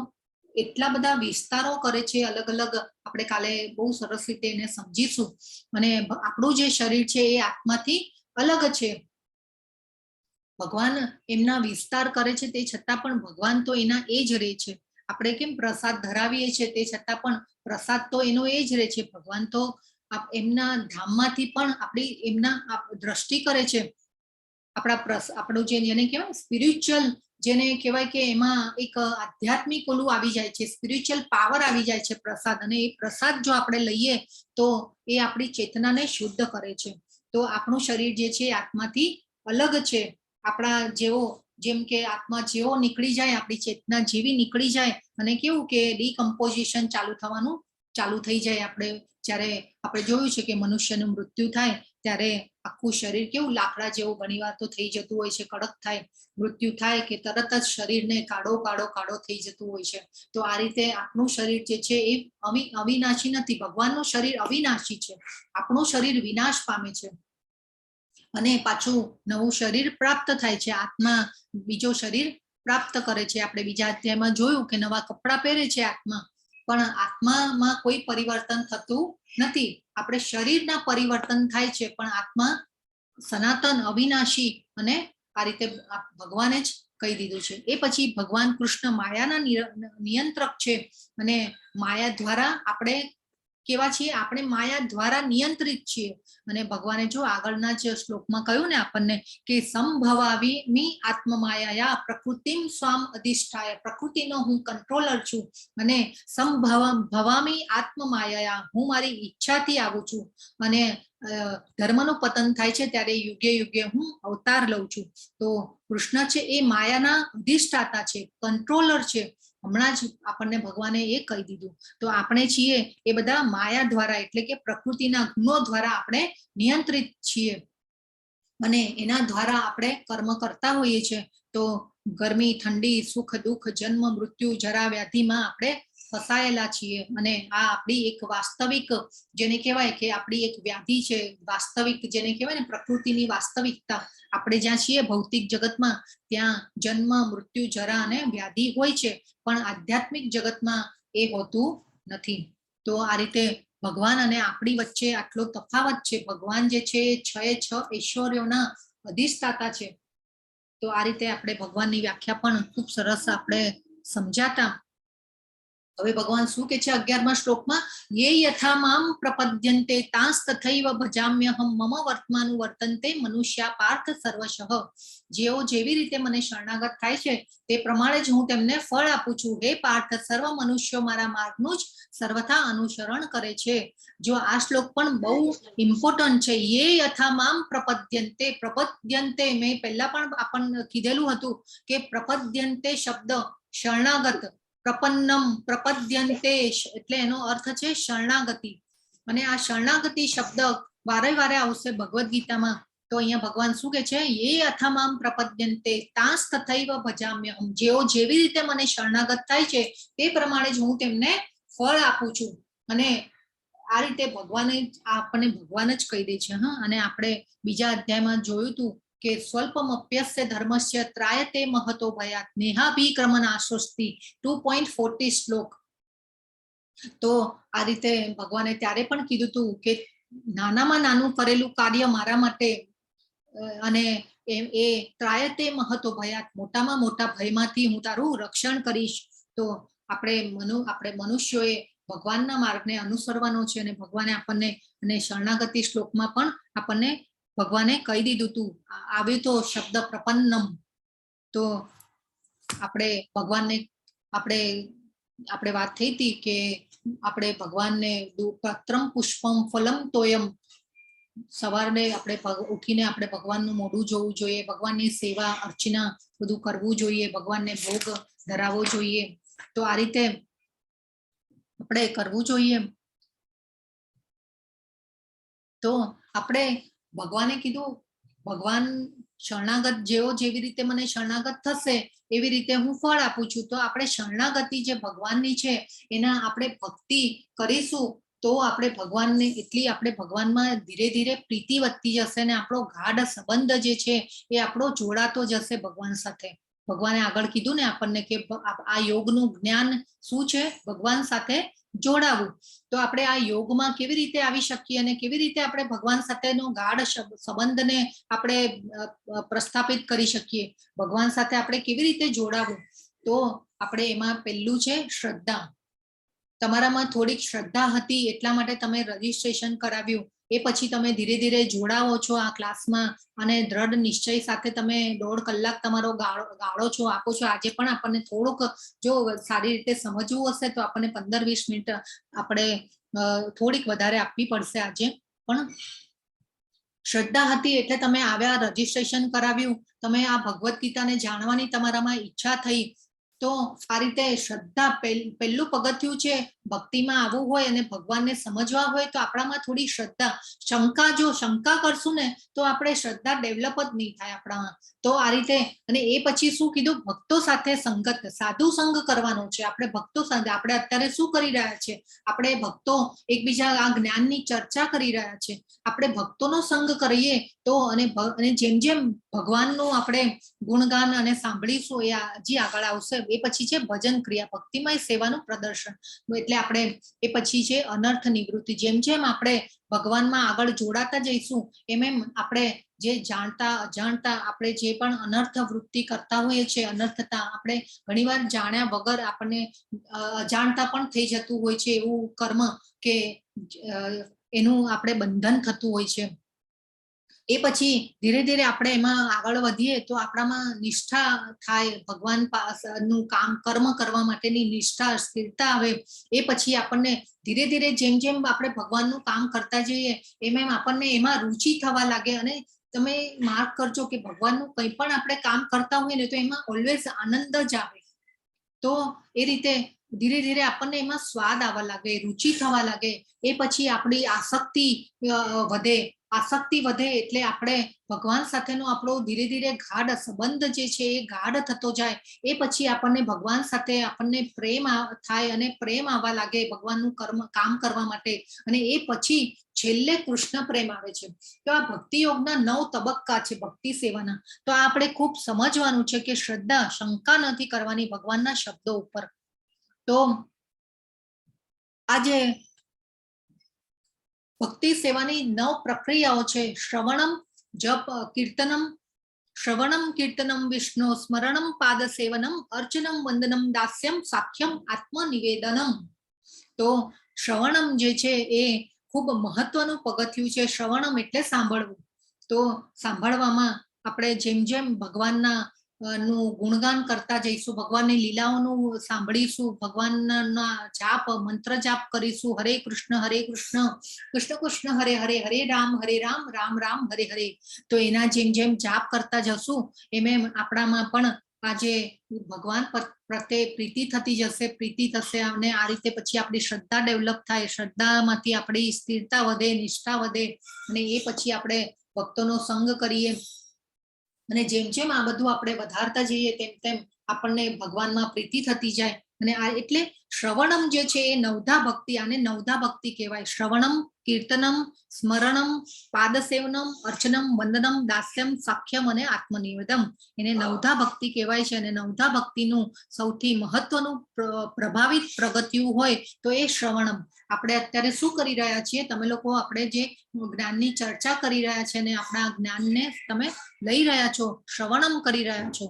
એટલા બધા વિસ્તારો કરે છે અલગ અલગ. આપણે કાલે બહુ સરસ રીતે એને સમજીશું. અને આપણું જે શરીર છે એ આત્માથી અલગ છે. ભગવાન એમના વિસ્તાર કરે છે તે છતાં પણ ભગવાન તો એના એ જ રહે છે. આપણે કેમ પ્રસાદ ધરાવીએ છીએ તે છતાં પણ પ્રસાદ તો એનો એ જ રહે છે. ભગવાન તો એમના ધામમાંથી પણ આપણી એમના દ્રષ્ટિ કરે છે. આપણું જેને કહેવાય સ્પિરિચ્યુઅલ, જેને કહેવાય કે એમાં એક આધ્યાત્મિક ઓલું આવી જાય છે, સ્પિરિચ્યુઅલ પાવર આવી જાય છે પ્રસાદ. અને એ પ્રસાદ જો આપણે લઈએ તો એ આપણી ચેતનાને શુદ્ધ કરે છે. તો આપણું શરીર જે છે આત્માથી અલગ છે. આપણા જેવો, જેમ કે આત્મા જેવો નીકળી જાય, આપણી ચેતના જેવી નીકળી જાય અને કેવું કે ડિકમ્પોઝિશન ચાલુ થવાનું ચાલુ થઈ જાય. જ્યારે આપણે જોયું છે કે મનુષ્યનું મૃત્યુ થાય ત્યારે આખું શરીર કેવું લાકડા જેવું ઘણીવાર તો થઈ જતું હોય છે, કડક થાય. મૃત્યુ થાય કે તરત જ શરીરને કાળો થઈ જતું હોય છે. તો આ રીતે આપણું શરીર જે છે એ અવિનાશી નથી. ભગવાનનું શરીર અવિનાશી છે, આપણું શરીર વિનાશ પામે છે અને પાછું નવું શરીર પ્રાપ્ત થાય છે. આત્મા બીજો શરીર પ્રાપ્ત કરે છે. આપણે બીજા અધ્યાયમાં જોયું કે નવા કપડાં પહેરે છે આત્મા, પણ આત્મામાં કોઈ પરિવર્તન થતું નથી. આપણે શરીરના પરિવર્તન થાય છે પણ આત્મા સનાતન અવિનાશી. અને આ રીતે ભગવાને જ કહી દીધું છે. એ પછી ભગવાન કૃષ્ણ માયાના નિયંત્રક છે અને માયા દ્વારા આપણે કેવા છીએ, આપણે માયા દ્વારા નિયંત્રિત છીએ. અને ભગવાને જો આગળના જ શ્લોકમાં કહ્યું ને આપણને કે સંભવામી આત્મમાયા પ્રકૃતિમ સ્વામ અધિષ્ઠાય, પ્રકૃતિનો હું કંટ્રોલર છું. અને સંભવામી આત્મમાયા, હું મારી ઈચ્છાથી આવું છું. અને ધર્મનું પતન થાય છે ત્યારે યુગે યુગે હું અવતાર લઉં છું. તો કૃષ્ણ છે એ માયાના અધિષ્ઠાતા છે, કંટ્રોલર છે. હમણાં જ આપણને ભગવાને એ કહી દીધું. તો આપણે છીએ એ બધા માયા દ્વારા, એટલે કે પ્રકૃતિના ગુણો દ્વારા આપણે નિયંત્રિત છીએ અને એના દ્વારા આપણે કર્મ કરતા હોઈએ છીએ. તો ગરમી ઠંડી સુખ દુઃખ જન્મ મૃત્યુ જરા વ્યાધિમાં આપણે ફસાયેલા છીએ. અને આ આપણી એક વાસ્તવિક, જેને કહેવાય કે આપણી એક વ્યાધિ છે, વાસ્તવિક જેને કહેવાય ને પ્રકૃતિની વાસ્તવિકતા. આપણે જ્યાં છીએ ભૌતિક જગતમાં ત્યાં જન્મ મૃત્યુ જરા અને વ્યાધિ હોય છે, પણ આધ્યાત્મિક જગતમાં એ હોતું નથી. તો આ રીતે ભગવાન અને આપણી વચ્ચે આટલો તફાવત છે. ભગવાન જે છે 6 ઐશ્વર્યોના અધિષ્ઠાતા છે. તો આ રીતે આપણે ભગવાનની વ્યાખ્યા પણ ખૂબ સરસ આપણે સમજાતા. હવે ભગવાન શું કે છે 11મા શ્લોકમાં, યે યથા મામ પ્રપદ્યન્તે તાંસ તથૈવ ભજામ્યહમ મમ વર્તમાનું વર્તન્તે મનુષ્યા પાર્થ સર્વશઃ. જેઓ જેવી રીતે મને શરણાગત થાય છે તે પ્રમાણે જ હું તેમને ફળ આપું છું. હે પાર્થ, સર્વ મનુષ્યો મારા માર્ગનું જ સર્વથા અનુસરણ કરે છે. જો આ શ્લોક પણ બહુ ઇમ્પોર્ટન્ટ છે. યે યથા મામ પ્રપદ્યન્તે, પ્રપદ્યન્તે મેં પહેલા પણ આપણને કીધેલું હતું કે પ્રપદ્યન્તે શબ્દ શરણાગત, પ્રપન્નમ પ્રપદ્યન્તે એટલે એનો અર્થ છે શરણાગતિ. અને આ શરણાગતિ શબ્દ વારે વારે આવશે ભગવદ્ ગીતામાં. તો અહીંયા ભગવાન શું કે છે, યે અથમામ પ્રપદ્યન્તે તાંસ તથૈવ ભજામ્યહમ. જેઓ જેવી રીતે મને શરણાગત થાય છે તે પ્રમાણે જ હું તેમને ફળ આપું છું. અને આ રીતે ભગવાને આપણને ભગવાન જ કહી દે છે. હા, અને આપણે બીજા અધ્યાયમાં જોયું હતું કે સ્વલ્પમ અપ્યસ્ય ધર્મસ્ય ત્રાયતે મહતો ભયાત નેહાભિક્રમનાશોસ્તિ 2.40 શ્લોક. તો આ રીતે ભગવાને ત્યારે પણ કીધું હતું કે નાનામાં નાનું કરેલું કાર્ય મારા માટે અને એ ત્રાયતે મહતો ભયાત મોટામાં મોટા ભયમાંથી હું તારું રક્ષણ કરીશ. તો આપણે મનુષ્યોએ ભગવાનના માર્ગને અનુસરવાનો છે. અને ભગવાને આપણને અને શરણાગતિ શ્લોકમાં પણ આપણને ભગવાને કહી દીધું હતું, આવ્યું તો શબ્દ પ્રપન્નમ. તો આપણે ભગવાનને આપણે વાત થઈ હતી કે આપણે ભગવાનને પત્રમ પુષ્પમ ફલમ તોયમ, સવારે આપણે ઉઠીને આપણે ભગવાનનું મોઢું જોવું જોઈએ, ભગવાનની સેવા અર્ચના બધું કરવું જોઈએ, ભગવાનને ભોગ ધરાવવો જોઈએ. તો આ રીતે આપણે કરવું જોઈએ. તો આપણે ભગવાને કીધું, ભગવાન શરણાગત જેવો જેવી રીતે મને શરણાગત થશે એવી રીતે હું ફળ આપું છું. તો આપણે શરણાગતિ જે ભગવાનની છે એના આપણે ભક્તિ કરીશું તો આપણે ભગવાનને એટલી આપણે ભગવાનમાં ધીરે ધીરે પ્રીતિ વધતી જશે અને આપણો ગાઢ સંબંધ જે છે એ આપણો જોડાતો જશે ભગવાન સાથે. ભગવાને આગળ કીધું ને આપણને કે આ યોગનું જ્ઞાન શું છે, ભગવાન સાથે જોડાવું. તો આપણે આ યોગમાં કેવી રીતે આવી શકીએ અને કેવી રીતે આપણે ભગવાન સાથેનો ગાઢ સંબંધને આપણે પ્રસ્થાપિત કરી શકીએ, ભગવાન સાથે આપણે કેવી રીતે જોડાવું. તો આપણે એમાં પહેલું છે શ્રદ્ધા. તમારામાં થોડીક શ્રદ્ધા હતી એટલા માટે તમે રજીસ્ટ્રેશન કરાવ્યું, એ પછી તમે ધીરે ધીરે જોડાવો છો આ ક્લાસમાં અને દ્રઢ નિશ્ચય સાથે તમે 1.5 કલાક તમારો ગાળો છો, આપો છો. આજે પણ આપણને થોડુંક જો સારી રીતે સમજવું હશે તો આપણને 15-20 મિનિટ આપણે થોડીક વધારે આપવી પડશે આજે. પણ શ્રદ્ધા હતી એટલે તમે આવ્યા, રજીસ્ટ્રેશન કરાવ્યું, તમે આ ભગવદ્ ગીતાને જાણવાની તમારામાં ઈચ્છા થઈ. તો આ રીતે શ્રદ્ધા પહેલું પગથિયું છે. ભક્તિમાં આવવું હોય અને ભગવાનને સમજવા હોય તો આપણામાં થોડી શ્રદ્ધા, જો શંકા કરશું ને તો આપણે શ્રદ્ધા ડેવલપ જ નહીં થાય આપણામાં. તો આ રીતે અને એ પછી શું કીધું, ભક્તો સાથે સંગત, સાધુ સંગ કરવાનો છે. આપણે ભક્તો સાથે આપણે અત્યારે શું કરી રહ્યા છે, આપણે ભક્તો એકબીજા આ જ્ઞાનની ચર્ચા કરી રહ્યા છે. આપણે ભક્તોનો સંગ કરીએ તો અને જેમ જેમ ભગવાનનું આપણે ગુણગાન અને સાંભળીશું એ હજી આગળ આવશે. એ પછી છે ભજન ક્રિયા, ભક્તિમય સેવાનું પ્રદર્શન. એટલે આપણે એ પછી છે અનર્થ નિવૃત્તિ. જેમ જેમ આપણે ભગવાનમાં આગળ જોડાતા જઈશું એમ એમ આપણે જે જાણતા અજાણતા આપણે જે પણ અનર્થ વૃત્તિ કરતા હોઈએ છીએ, અનર્થતા આપણે ઘણીવાર જાણ્યા વગર આપણને અજાણતા પણ થઈ જતું હોય છે એવું કર્મ કે એનું આપણે બંધન થતું હોય છે. એ પછી ધીરે ધીરે આપણે એમાં આગળ વધીએ તો આપણામાં નિષ્ઠા થાય, ભગવાન નું કામ કર્મ કરવા માટેની નિષ્ઠા સ્થિરતા આવે. એ પછી આપણને ધીરે ધીરે જેમ જેમ આપણે ભગવાનનું કામ કરતા જઈએ એમ એમ આપણને એમાં રુચિ થવા લાગે. અને તમે માર્ક કરજો કે ભગવાનનું કંઈ પણ આપણે કામ કરતા હોય ને તો એમાં ઓલવેઝ આનંદ જ આવે. તો એ રીતે ધીરે ધીરે આપણને એમાં સ્વાદ આવવા લાગે, રુચિ થવા લાગે. એ પછી આપણી આસક્તિ વધે. આસક્તિ વધે એટલે આપણે ભગવાન સાથેનો આપણો ધીરે ધીરે ગાઢ સંબંધ જે છે એ ગાઢ થતો જાય. એ પછી આપણને ભગવાન સાથે આપણને પ્રેમ થાય અને પ્રેમ આવવા લાગે ભગવાનનું કામ કરવા માટે. અને એ પછી છેલ્લે કૃષ્ણ પ્રેમ આવે છે. તો આ ભક્તિ યોગના 9 તબક્કા છે ભક્તિ સેવાના. તો આ આપણે ખૂબ સમજવાનું છે કે શ્રદ્ધા, શંકા નથી કરવાની ભગવાનના શબ્દો ઉપર. તો આજે ભક્તિ સેવાની 9 પ્રક્રિયાઓ છે. શ્રવણમ, જપ, કીર્તનમ, શ્રવણમ કીર્તનમ વિષ્ણુ, સ્મરણમ, પાદ સેવનમ, અર્ચનમ, વંદનમ, દાસ્યમ, સાખ્યમ, આત્મનિવેદનમ. તો શ્રવણમ જે છે એ ખૂબ મહત્વનું પગથિયું છે. શ્રવણમ એટલે સાંભળવું. તો સાંભળવામાં આપણે જેમ જેમ ભગવાનના નું ગુણગાન કરતા જઈશું, ભગવાનની લીલાઓનું સાંભળીશું, ભગવાનના જાપ મંત્ર જાપ કરીશું, હરે કૃષ્ણ કૃષ્ણ કૃષ્ણ હરે હરે, હરે રામ રામ રામ હરે હરે. તો એના જેમ જેમ જાપ કરતા જશું એમ એમ આપણામાં પણ આજે ભગવાન પ્રત્યે પ્રીતિ થતી જશે, પ્રીતિ થશે અને આ રીતે પછી આપણી શ્રદ્ધા ડેવલપ થાય, શ્રદ્ધામાંથી આપણી સ્થિરતા વધે, નિષ્ઠા વધે અને એ પછી આપણે ભક્તોનો સંગ કરીએ અને જેમ જેમ આ બધું આપણે વધારતા જઈએ તેમ તેમ આપણને ભગવાનમાં પ્રીતિ થતી જાય. અને આ એટલે શ્રવણમ જે છે એ નવધા ભક્તિ, આને નવધા ભક્તિ કહેવાય. શ્રવણમ, કીર્તનમ, સ્મરણમ, પાદસેવનમ, અર્ચનમ, વંદનમ, દાસ્યમ, સાખ્યમ અને આત્મનિવેદમ, એને નવધા ભક્તિ કહેવાય છે. અને નવધા ભક્તિનું સૌથી મહત્વનું પ્રભાવિત પ્રગટ્યું હોય તો એ શ્રવણમ. આપણે અત્યારે શું કરી રહ્યા છીએ? તમે લોકો આપણે જે જ્ઞાનની ચર્ચા કરી રહ્યા છે અને આપણા જ્ઞાનને તમે લઈ રહ્યા છો, શ્રવણમ કરી રહ્યા છો.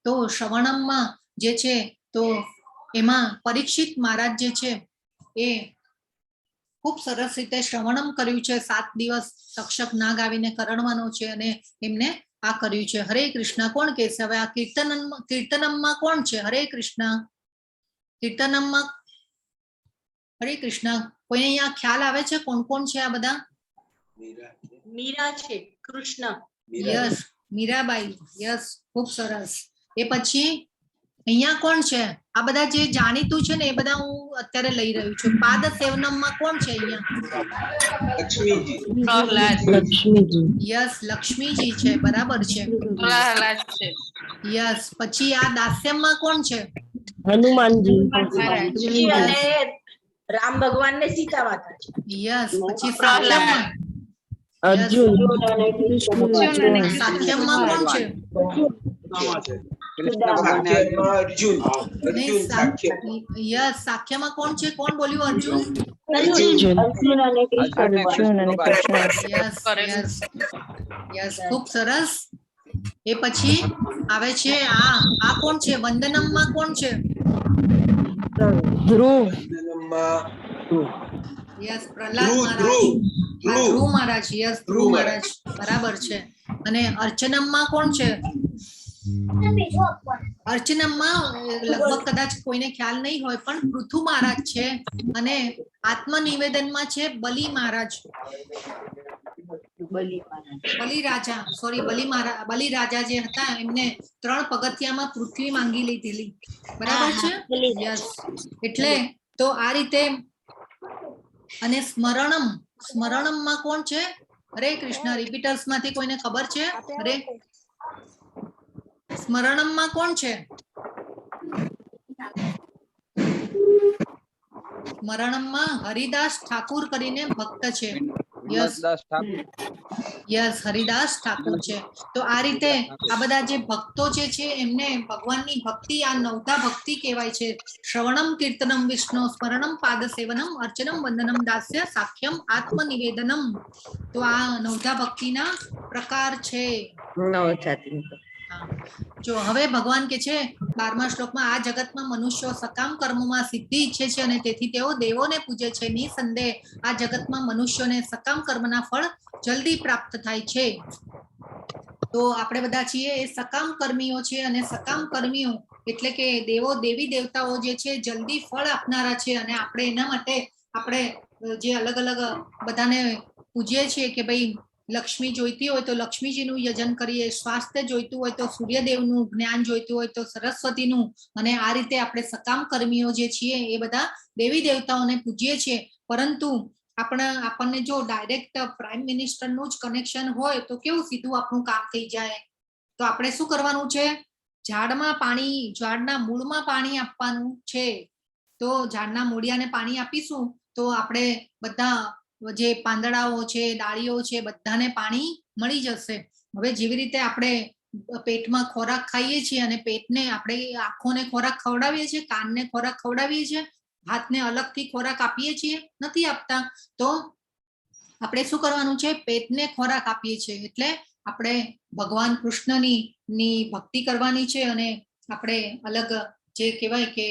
તો શ્રવણમમાં જે છે તો એમાં પરીક્ષિત મહારાજ જે છે એ ખૂબ સરસ રીતે શ્રવણમ કર્યું છે. 7 દિવસ તક્ષક નાગ આવીને કરડવાનો છે અને એમને આ કર્યું છે. હરે કૃષ્ણ. કોણ કહેશે હવે? આ કીર્તનમમાં કોણ છે? હરે કૃષ્ણ. કીર્તનમમાં હરે કૃષ્ણ. કોઈને અહીંયા ખ્યાલ આવે છે કોણ કોણ છે આ બધા? મીરા છે, કૃષ્ણ. યસ, મીરાબાઈ. યસ, ખૂબ સરસ. એ પછી અહીંયા કોણ છે? આ બધા જે જાણીતું છે ને એ બધા હું અત્યારે લઈ રહ્યું છું. પાદ સેવનમમાં કોણ છે અહીંયા? લક્ષ્મીજી. લક્ષ્મીજી. યસ, લક્ષ્મીજી છે. બરાબર છે. પ્રહલાદ છે. યસ. પછી આ દાસ્યમમાં કોણ છે? હનુમાનજી. અને રામ ભગવાન ને સીતા માતા છે. યસ. પછી સાખ્યમમાં અર્જુન. સાખ્યમમાં કોણ છે? કૃષ્ણ ભગવાન અર્જુન. નહીં, યસ, સાખ્યમાં કોણ છે? કોણ બોલ્યું? અર્જુન. યસ, યસ, યસ, ખૂબ સરસ. એ પછી આવે છે આ કોણ છે? વંદનમમાં કોણ છે? ધ્રુવ. યસ, પ્રહલાદ મહારાજ. ધ્રુવ મહારાજ. યસ, ધ્રુવ મહારાજ. બરાબર છે. અને અર્ચનમમાં કોણ છે? અર્ચનમમાં લગભગ કદાચ કોઈને ખ્યાલ નહીં હોય પણ પૃથુ મહારાજ છે. અને આત્મનિવેદનમાં છે બલિ મહારાજ. બલિ રાજા, સોરી, બલિ રાજા જે હતા એમને 3 પગથિયામાં પૃથ્વી માંગી લીધેલી. બરાબર છે. યસ. એટલે તો આ રીતે. અને સ્મરણમમાં કોણ છે? હરે કૃષ્ણ. રિપીટર્સ માંથી કોઈને ખબર છે? હરે સ્મરણમમાં કોણ છે? સ્મરણમમાં હરિદાસ ઠાકુર કરીને ભક્ત છે. યસ, યસ, હરિદાસ ઠાકુર છે. તો આ રીતે આ બધા જે ભક્તો જે છે એમને ભગવાનની ભક્તિ, આ નવધા ભક્તિ કહેવાય છે. શ્રવણમ, કીર્તનમ, વિષ્ણુ સ્મરણમ, પાદ સેવનમ, અર્ચનમ, વંદનમ, દાસ્ય, સાખ્યમ, આત્મનિવેદનમ. તો આ નવધા ભક્તિના પ્રકાર છે. જો હવે ભગવાન કે છે 12મા શ્લોકમાં, આ જગતમાં મનુષ્યો સકામ કર્મોમાં સિદ્ધિ ઈચ્છે છે અને તેથી તેઓ દેવોને પૂજે છે. નિસંદેહ આ જગતમાં મનુષ્યોને સકામ કર્મના ફળ જલ્દી પ્રાપ્ત થાય છે. તો આપણે બધા છીએ એ સકામ કર્મીઓ છે. અને સકામ કર્મીઓ એટલે કે દેવો, દેવી દેવતાઓ જે છે જલ્દી ફળ આપનારા છે. અને આપણે એના માટે આપણે જે અલગ અલગ બધાને પૂજીએ છીએ કે ભાઈ લક્ષ્મી જોઈતી હોય તો લક્ષ્મીજીનું યજન કરીએ, સ્વાસ્થ્ય જોઈતું હોય તો સૂર્યદેવનું, જ્ઞાન જોઈતું હોય તો સરસ્વતીનું. અને આ રીતે આપણે સકામ કર્મીઓ જે છીએ એ બધા દેવી દેવતાઓને પૂજીએ છીએ. પરંતુ આપણને જો ડાયરેક્ટ પ્રાઇમ મિનિસ્ટરનું જ કનેક્શન હોય તો કેવું સીધું આપણું કામ થઈ જાય. તો આપણે શું કરવાનું છે? ઝાડના મૂળમાં પાણી આપવાનું છે. તો ઝાડના મૂળિયાને પાણી આપીશું તો આપણે બધા જે પાંદડાઓ છે, ડાળીઓ છે, બધાને પાણી મળી જશે. હવે જેવી રીતે આપણે પેટમાં ખોરાક ખાઈએ છીએ અને પેટને આપણે આંખોને ખોરાક ખવડાવીએ છીએ, કાનને ખોરાક ખવડાવીએ છીએ, હાથને અલગથી ખોરાક આપીએ છીએ? નથી આપતા. તો આપણે શું કરવાનું છે? પેટને ખોરાક આપીએ છીએ. એટલે આપણે ભગવાન કૃષ્ણની ભક્તિ કરવાની છે. અને આપણે અલગ જે કહેવાય કે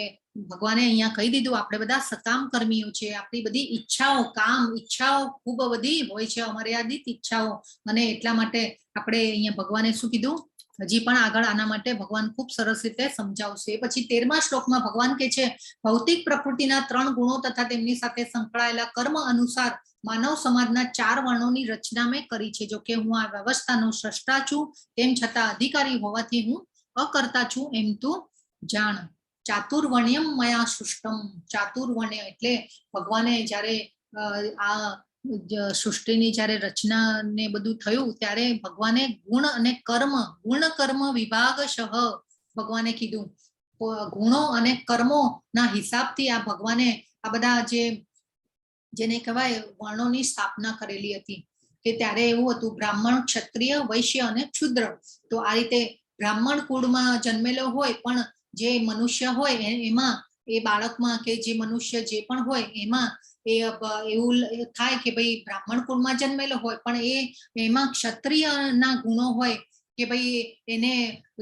ભગવાને અહીંયા કહી દીધું, આપણે બધા સકામ કર્મીઓ છે. આપણી બધી ઈચ્છાઓ ખૂબ બધી હોય છે, અમર્યાદિત ઈચ્છાઓ. અને એટલા માટે આપણે અહીંયા ભગવાને શું કીધું? હજી પણ આગળ આના માટે ભગવાન ખૂબ સરસ રીતે સમજાવશે. પછી 13મા શ્લોકમાં ભગવાન કહે છે, ભૌતિક પ્રકૃતિના 3 ગુણો તથા તેમની સાથે સંકળાયેલા કર્મ અનુસાર માનવ સમાજના 4 વર્ણોની રચના મેં કરી છે. જો કે હું આ વ્યવસ્થાનો સ્રષ્ટા છું, તેમ છતાં અધિકારી હોવાથી હું અકર્તા છું એમ તું જાણ. ચાતુર્વર્ણ્યમ મયા સૃષ્ટમ. ચાતુર્વર્ણ્ય એટલે ભગવાને જ્યારે આ સૃષ્ટિની જ્યારે રચના ને બધું થયું ત્યારે ભગવાને ગુણ અને કર્મ, ગુણ કર્મ વિભાગશઃ ભગવાને કીધું. ગુણો અને કર્મો ના હિસાબથી આ ભગવાને આ બધા જેને કહેવાય વર્ણોની સ્થાપના કરેલી હતી. કે ત્યારે એવું હતું બ્રાહ્મણ, ક્ષત્રિય, વૈશ્ય અને ક્ષુદ્ર. તો આ રીતે બ્રાહ્મણ કુળમાં જન્મેલો હોય પણ જે મનુષ્ય હોય એમાં એ બાળકમાં કે જે મનુષ્ય જે પણ હોય એમાં એવું થાય કે ભાઈ બ્રાહ્મણ કુળમાં જન્મેલો હોય પણ એમાં ક્ષત્રિયના ગુણો હોય કે ભાઈ એને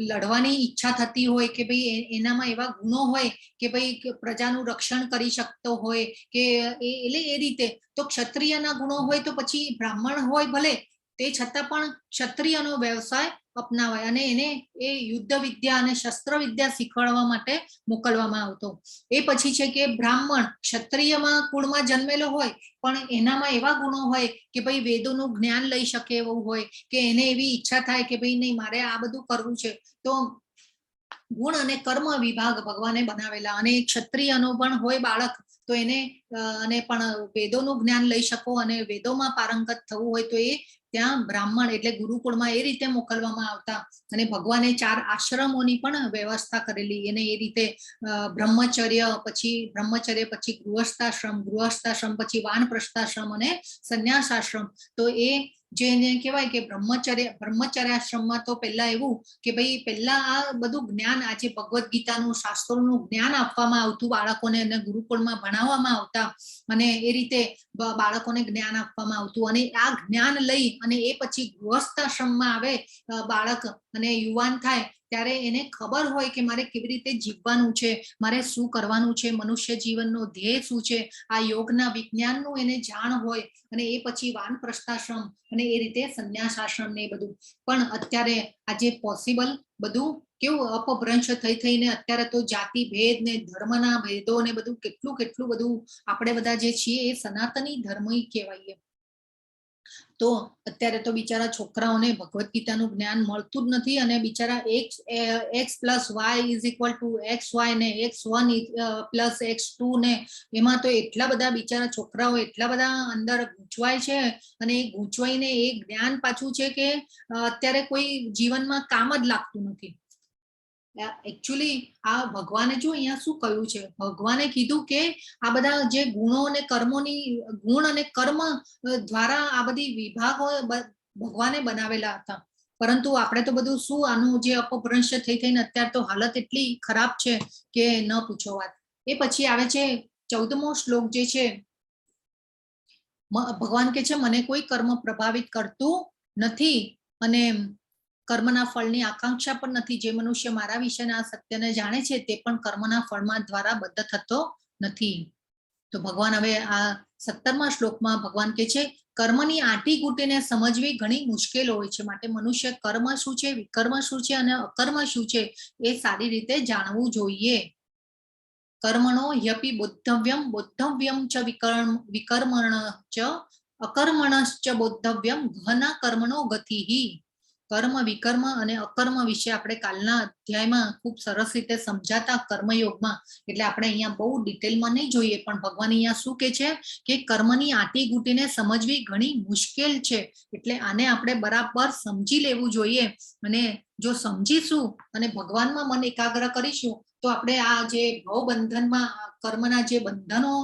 લડવાની ઈચ્છા થતી હોય કે ભાઈ એનામાં એવા ગુણો હોય કે ભાઈ પ્રજાનું રક્ષણ કરી શકતો હોય કે એટલે એ રીતે તો ક્ષત્રિયના ગુણો હોય તો પછી બ્રાહ્મણ હોય ભલે તે છતાં પણ ક્ષત્રિયનો વ્યવસાય અપનાવાય અને એને એ યુદ્ધ વિદ્યા અને શસ્ત્ર વિદ્યા શીખવાડવા માટે મોકલવામાં આવતો. એ પછી છે કે બ્રાહ્મણ ક્ષત્રિયમાં કુળમાં જન્મેલો હોય પણ એનામાં એવા ગુણો હોય કે ભાઈ વેદોનું જ્ઞાન લઈ શકે એવું હોય કે એને એવી ઈચ્છા થાય કે ભાઈ નહીં મારે આ બધું કરવું છે. તો ગુણ અને કર્મ વિભાગ ભગવાને બનાવેલા અને ક્ષત્રિયનો પણ હોય બાળક તો એને અને પણ વેદોનું જ્ઞાન લઈ શકો અને વેદોમાં પારંગત થવું હોય તો એ ત્યાં બ્રાહ્મણ એટલે ગુરુકુળમાં એ રીતે મોકલવામાં આવતા. અને ભગવાને 4 આશ્રમોની પણ વ્યવસ્થા કરેલી. એને એ રીતે બ્રહ્મચર્ય પછી ગૃહસ્થાશ્રમ પછી વાનપ્રસ્થાશ્રમ અને સંન્યાસાશ્રમ. તો એ જેને કહેવાય કે બ્રહ્મચર્યાશ્રમમાં તો પહેલા એવું કે ભાઈ પહેલા આ બધું જ્ઞાન આજે ભગવદ્ ગીતાનું શાસ્ત્રોનું જ્ઞાન આપવામાં આવતું બાળકોને અને ગુરુકુળમાં ભણાવવામાં આવતા અને એ રીતે બાળકોને જ્ઞાન આપવામાં આવતું. અને આ જ્ઞાન લઈ અને એ પછી ગૃહસ્થાશ્રમમાં આવે બાળક અને યુવાન થાય ત્યારે એને ખબર હોય કે મારે કેવી રીતે જીવવાનું છે, મારે શું કરવાનું છે, મનુષ્ય જીવનનો ધ્યેય શું છે, આ યોગના વિજ્ઞાનનું એને જાણ હોય. અને એ પછી વાનપ્રસ્થાશ્રમ અને એ રીતે સંન્યાસાશ્રમ ને એ બધું. પણ અત્યારે આજે પોસિબલ બધું કેવું અપભ્રંશ થઈને અત્યારે તો જાતિ ભેદ ને ધર્મના ભેદો ને બધું કેટલું બધું આપણે બધા જે છીએ એ સનાતની ધર્મ કહેવાય. તો અત્યારે તો બિચારા છોકરાઓને ભગવદ્ ગીતાનું જ્ઞાન મળતું જ નથી અને બિચારા x + y = xy ને x1 + x2 ને એમાં તો એટલા બધા બિચારા છોકરાઓ એટલા બધા અંદર ગૂંચવાય છે. અને એ ગૂંચવાઈને એ જ્ઞાન પાછું છે કે અત્યારે કોઈ જીવનમાં કામ જ લાગતું નથી. એકચ્યુઅલી આ ભગવાને જો અહીંયા શું કહ્યું છે, ભગવાને કીધું કે આ બધા જે ગુણો અને કર્મોની ગુણ અને કર્મ દ્વારા આ બધી વિભાગો ભગવાને બનાવેલા હતા. પરંતુ આપણે તો બધું શું આનું જે અપભ્રંશ થઈને અત્યારે તો હાલત એટલી ખરાબ છે કે ન પૂછો વાત. એ પછી આવે છે 14મો શ્લોક જે છે ભગવાન કે છે મને કોઈ કર્મ પ્રભાવિત કરતું નથી અને કર્મના ફળની આકાંક્ષા પણ નથી. જે મનુષ્ય મારા વિશેના સત્યને જાણે છે તે પણ કર્મના ફળમાં દ્વારા બદ્ધ થતો નથી. તો ભગવાન હવે આ 17મા શ્લોકમાં ભગવાન કે છે કર્મની આંટી ગૂંટીને સમજવી ઘણી મુશ્કેલ હોય છે. માટે મનુષ્ય કર્મ શું છે, વિકર્મ શું છે અને અકર્મ શું છે એ સારી રીતે જાણવું જોઈએ. કર્મણો યપી બોદ્ધવ્યમ ચ વિકર્મણ ચ અકર્મણશ્ચ બોદ્ધવ્યમ ઘના કર્મણો ગતિહિ. કર્મ, વિકર્મ અને અકર્મ વિશે આપણે કાલના અધ્યાયમાં ખૂબ સરસ રીતે સમજાતા કર્મયોગમાં. એટલે આપણે અહીંયા બહુ ડિટેલમાં નહીં જોઈએ પણ ભગવાન અહીંયા શું કે છે કે કર્મની આંટી ગૂંટીને સમજવી ઘણી મુશ્કેલ છે. એટલે આને આપણે બરાબર સમજી લેવું જોઈએ. અને જો સમજીશું અને ભગવાનમાં મન એકાગ્ર કરીશું તો આપણે આ જે ભવબંધનમાં કર્મના જે બંધનો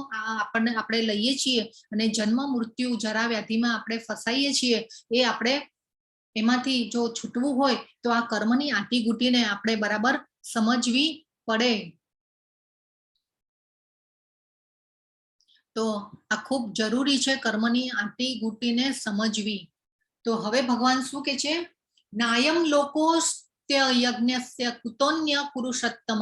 આપણે લઈએ છીએ અને જન્મ મૃત્યુ જરા વ્યાધિમાં આપણે ફસાઈએ છીએ એ આપણે એમાંથી જો છૂટવું હોય તો આ કર્મની આંટી ગૂંટીને આપણે બરાબર સમજવી પડે. તો આ ખૂબ જરૂરી છે કર્મની આંટી ગૂંટીને સમજવી. તો હવે ભગવાન શું કે છે નાયમ લોકોસ્ત્ય યજ્ઞસ્ય કુતોન્ય પુરુષોત્તમ.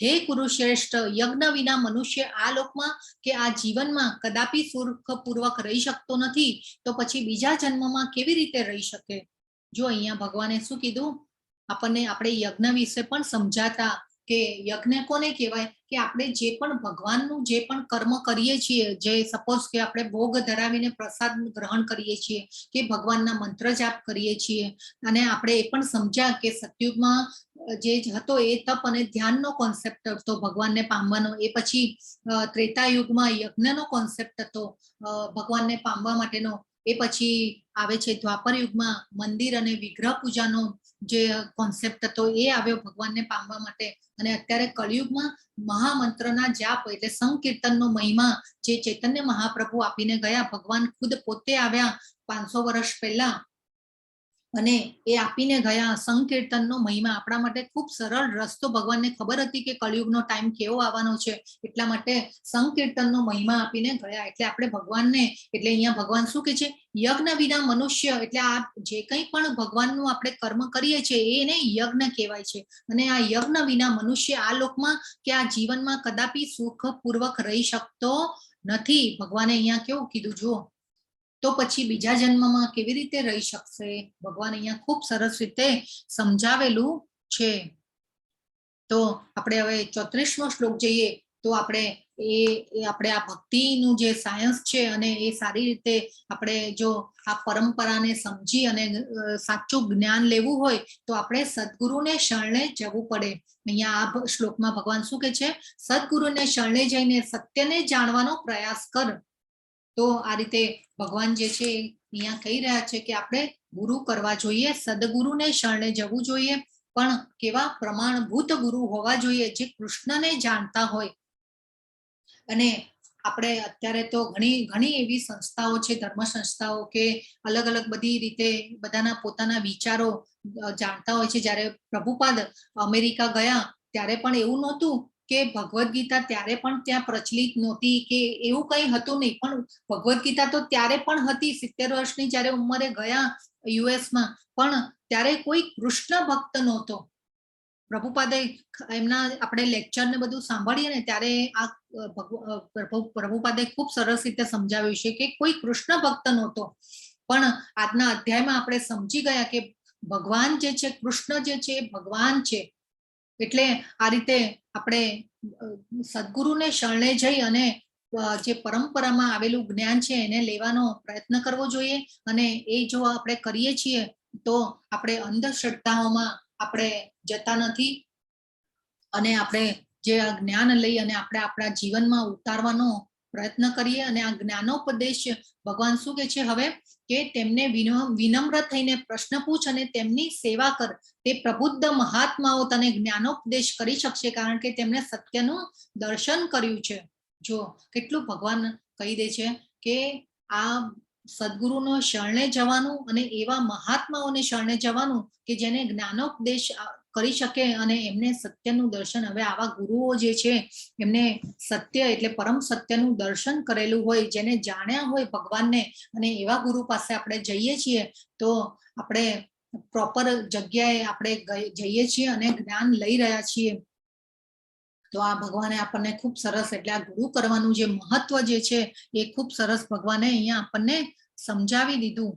હે કુરુશ્રેષ્ઠ, યજ્ઞ વિના મનુષ્ય આ લોકમાં કે આ જીવનમાં કદાપી સુખપૂર્વક રહી શકતો નથી. તો પછી બીજા જન્મમાં કેવી રીતે રહી શકે? જો અહીંયા ભગવાને શું કીધું આપણને, આપણે યજ્ઞ વિશે પણ સમજાતા કે યજ્ઞ કોને કહેવાય કે આપણે જે પણ ભગવાનનું જે પણ કર્મ કરીએ છીએ, જે સપોઝ કે આપણે ભોગ ધરાવીને પ્રસાદ ગ્રહણ કરીએ છીએ કે ભગવાનના મંત્ર જાપ કરીએ છીએ અને આપણે એ પણ સમજ્યા કે સતયુગમાં જે હતો એ તપ અને ધ્યાનનો કોન્સેપ્ટ હતો ભગવાનને પામવાનો. એ પછી ત્રેતા યુગમાં યજ્ઞનો કોન્સેપ્ટ હતો ભગવાનને પામવા માટેનો. એ પછી આવે છે દ્વાપર યુગમાં મંદિર અને વિગ્રહ પૂજાનો જે કોન્સેપ્ટ હતો એ આવ્યો ભગવાનને પામવા માટે. અને અત્યારે કળિયુગમાં મહામંત્રના જાપ એટલે સંકીર્તનનો મહિમા જે ચૈતન્ય મહાપ્રભુ આપીને ગયા. ભગવાન ખુદ પોતે આવ્યા 500 વર્ષ પહેલા અને એ આપીને ગયા. સંકીર્તનનો મહિમા આપણા માટે ખૂબ સરળ રસ્તો. ભગવાનને ખબર હતી કે કળિયુગનો ટાઈમ કેવો આવવાનો છે, એટલા માટે સંકીર્તનનો મહિમા આપીને ગયા. એટલે આપણે ભગવાનને એટલે અહીંયા ભગવાન શું કે છે, યજ્ઞ વિના મનુષ્ય એટલે આ જે કંઈ પણ ભગવાનનું આપણે કર્મ કરીએ છીએ એને યજ્ઞ કહેવાય છે. અને આ યજ્ઞ વિના મનુષ્ય આ લોકમાં કે આ જીવનમાં કદાપી સુખપૂર્વક રહી શકતો નથી. ભગવાને અહીંયા કેવું કીધું જુઓ. તો પછી બીજા જન્મમાં કેવી રીતે રહી શકશે? ભગવાન અહીંયા ખૂબ સરસ રીતે સમજાવેલું છે. તો આપણે હવે 34મો શ્લોક જઈએ તો આપણે આપણે આ ભક્તિનું જે સાયન્સ છે અને એ સારી રીતે આપણે જો આ પરંપરાને સમજી અને સાચું જ્ઞાન લેવું હોય તો આપણે સદગુરુને શરણે જવું પડે. અહીંયા આ શ્લોકમાં ભગવાન શું કહે છે? સદગુરુને શરણે જઈને સત્યને જાણવાનો પ્રયાસ કર. તો આ રીતે ભગવાન જે છે અહીંયા કહી રહ્યા છે કે આપણે ગુરુ કરવા જોઈએ, સદગુરુને શરણે જવું જોઈએ, પણ કેવા પ્રમાણભૂત ગુરુ હોવા જોઈએ જે કૃષ્ણને જાણતા હોય. અને આપણે અત્યારે તો ઘણી એવી સંસ્થાઓ છે, ધર્મ સંસ્થાઓ કે અલગ અલગ બધી રીતે બધાના પોતાના વિચારો જાણતા હોય છે. જ્યારે પ્રભુપાદ અમેરિકા ગયા ત્યારે પણ એવું નહોતું કે ભગવદ્ ગીતા ત્યારે પણ ત્યાં પ્રચલિત નહોતી કે એવું કંઈ હતું નહીં, પણ ભગવદ્ ગીતા તો ત્યારે પણ હતી. 70 વર્ષની જ્યારે ઉંમરે ગયા યુએસમાં, પણ ત્યારે કોઈ કૃષ્ણ ભક્ત નહોતો. પ્રભુપાદે એમના આપણે લેક્ચર ને બધું સાંભળીએ ને ત્યારે આ પ્રભુપાદે ખૂબ સરસ રીતે સમજાવ્યું છે કે કોઈ કૃષ્ણ ભક્ત નહોતો. પણ આજના અધ્યાયમાં આપણે સમજી ગયા કે ભગવાન જે છે, કૃષ્ણ જે છે એ ભગવાન છે. એટલે આ રીતે આપણે સદગુરુને શરણે જઈ અને જે પરંપરામાં આવેલું જ્ઞાન છે એને લેવાનો પ્રયત્ન કરવો જોઈએ. અને એ જો આપણે કરીએ છીએ તો આપણે અંધશ્રદ્ધાઓમાં આપણે જતા નથી અને આપણે જે આ જ્ઞાન લઈ અને આપણે આપણા જીવનમાં ઉતારવાનો પ્રયત્ન કરીએ. અને આ જ્ઞાનોપદેશ ભગવાન શું કહે છે હવે કે તેમને વિનમ્ર થઈને પ્રશ્ન પૂછ અને તેમની સેવા કર. તે પ્રબુદ્ધ મહાત્માઓ તને જ્ઞાનોપદેશ કરી શકશે કારણ કે તેમણે સત્યનું દર્શન કર્યું છે. જો કેટલું ભગવાન કહી દે છે કે આ સદગુરુનો શરણે જવાનું અને એવા મહાત્માઓને શરણે જવાનું કે જેને જ્ઞાનોપદેશ કરી શકે અને એમને સત્યનું દર્શન. હવે આવા ગુરુઓ જે છે એમને સત્ય એટલે પરમ સત્યનું દર્શન કરેલું હોય, જેને જાણ્યા હોય ભગવાનને, અને એવા ગુરુ પાસે આપણે જઈએ છીએ તો આપણે પ્રોપર જગ્યાએ આપણે જઈએ છીએ અને જ્ઞાન લઈ રહ્યા છીએ. તો આ ભગવાને આપણને ખૂબ સરસ એટલે આ ગુરુ કરવાનું જે મહત્વ જે છે એ ખૂબ સરસ ભગવાને અહીંયા આપણને સમજાવી દીધું.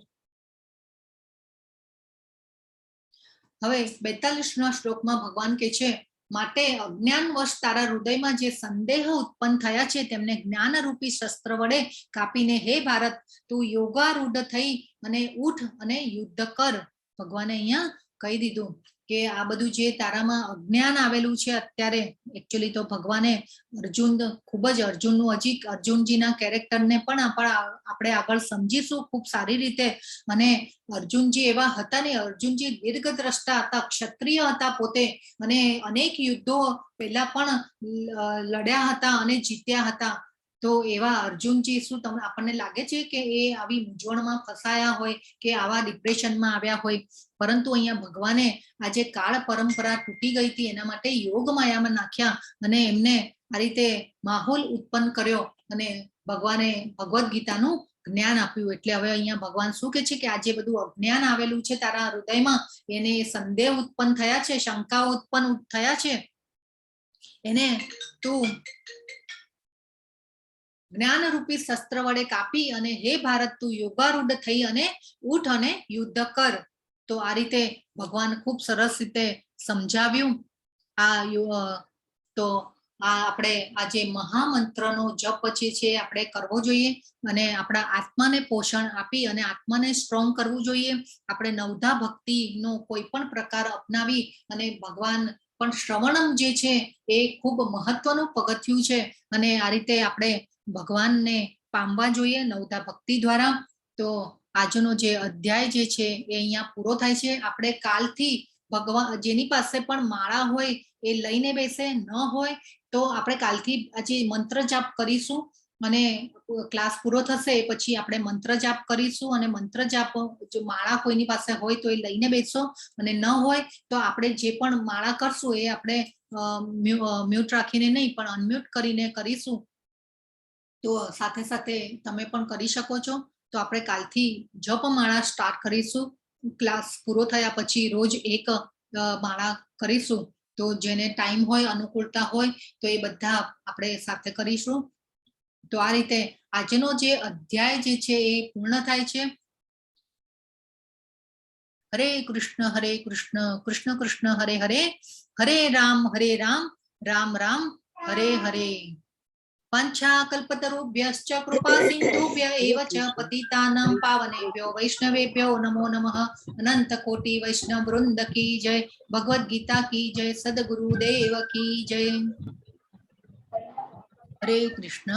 હવે 42મા શ્લોકમાં ભગવાન કહે છે, માટે અજ્ઞાનવશ તારા હૃદયમાં જે સંદેહ ઉત્પન્ન થયા છે તેમને જ્ઞાનરૂપી શસ્ત્ર વડે કાપીને હે ભારત તું યોગારૂઢ થઈ અને ઉઠ અને યુદ્ધ કર. ભગવાને અહીંયા કહી દીધું કે આ બધું જે તારામાં અજ્ઞાન આવેલું છે અત્યારે, એકચ્યુઅલી તો ભગવાને ખૂબ જ અર્જુનનું હજી અર્જુનજીના કેરેક્ટરને પણ આપણે આગળ સમજીશું ખૂબ સારી રીતે. અને અર્જુનજી એવા હતા ને, અર્જુનજી દીર્ઘદ્રષ્ટા હતા, ક્ષત્રિય હતા પોતે, અને અનેક યુદ્ધો પહેલા પણ લડ્યા હતા અને જીત્યા હતા. તો એવા અર્જુનજી શું તમને આપણને લાગે છે કે એ આવી મૂંઝવણમાં ફસાયા હોય કે આવા ડિપ્રેશનમાં આવ્યા હોય? પરંતુ અહીંયા ભગવાને આજે કાળ પરંપરા તૂટી ગઈ હતી એના માટે યોગ માયામાં નાખ્યા અને એમને આ રીતે માહોલ ઉત્પન્ન કર્યો અને ભગવાને ભગવદ્ ગીતાનું જ્ઞાન આપ્યું. એટલે હવે અહીંયા ભગવાન શું કહે છે કે આ જે બધું અજ્ઞાન આવેલું છે તારા હૃદયમાં, એને સંદેહ ઉત્પન્ન થયા છે, શંકાઓ ઉત્પન્ન થયા છે, એને તું જ્ઞાનરૂપી શસ્ત્ર વડે કાપી અને હે ભારત તું યોગારૂઢ થઈ અને ઉઠ અને યુદ્ધ કર. તો આ રીતે ભગવાન ખૂબ સરસ રીતે સમજાવ્યું. તો આપણે આ જે મહામંત્રનો જપ પછી છે આપણે કરવો જોઈએ અને આપણા આત્માને પોષણ આપી અને આત્માને સ્ટ્રોંગ કરવું જોઈએ. આપણે નવધા ભક્તિનો કોઈ પણ પ્રકાર અપનાવી અને ભગવાન પણ શ્રવણમ જે છે એ ખૂબ મહત્વનું પગથિયું છે અને આ રીતે આપણે ભગવાનને પામવા જોઈએ નવધા ભક્તિ દ્વારા. તો આજનો જે અધ્યાય જે છે એ અહીંયા પૂરો થાય છે. આપણે કાલથી ભગવાન જેની પાસે પણ માળા હોય એ લઈને બેસે, ન હોય તો આપણે કાલથી આજે મંત્ર જાપ કરીશું અને ક્લાસ પૂરો થશે પછી આપણે મંત્ર જાપ કરીશું અને મંત્ર જાપ જો માળા કોઈની પાસે હોય તો એ લઈને બેસો અને ન હોય તો આપણે જે પણ માળા કરશું એ આપણે મ્યુટ રાખીને નહીં પણ અનમ્યુટ કરીને કરીશું. તો સાથે સાથે તમે પણ કરી શકો છો. તો આપણે કાલથી જપ માળા સ્ટાર્ટ કરીશું. ક્લાસ પૂરો થયા પછી રોજ એક માળા કરીશું. તો જેને ટાઈમ હોય અનુકૂળતા હોય તો એ બધા આપણે સાથે કરીશું. તો આ રીતે આજનો જે અધ્યાય જે છે એ પૂર્ણ થાય છે. હરે કૃષ્ણ કૃષ્ણ કૃષ્ણ હરે હરે, હરે રામ રામ રામ હરે હરે. पंचाकल्पतरुभ्यश्च कृपा सिन्धुभ्य एव च पतितानां पावनेभ्यो वैष्णवेभ्यो नमो नमः. अनंत कोटि वैष्णव वृंद की जय. भगवद गीता की जय. सद्गुरुदेव की जय. हरे कृष्ण.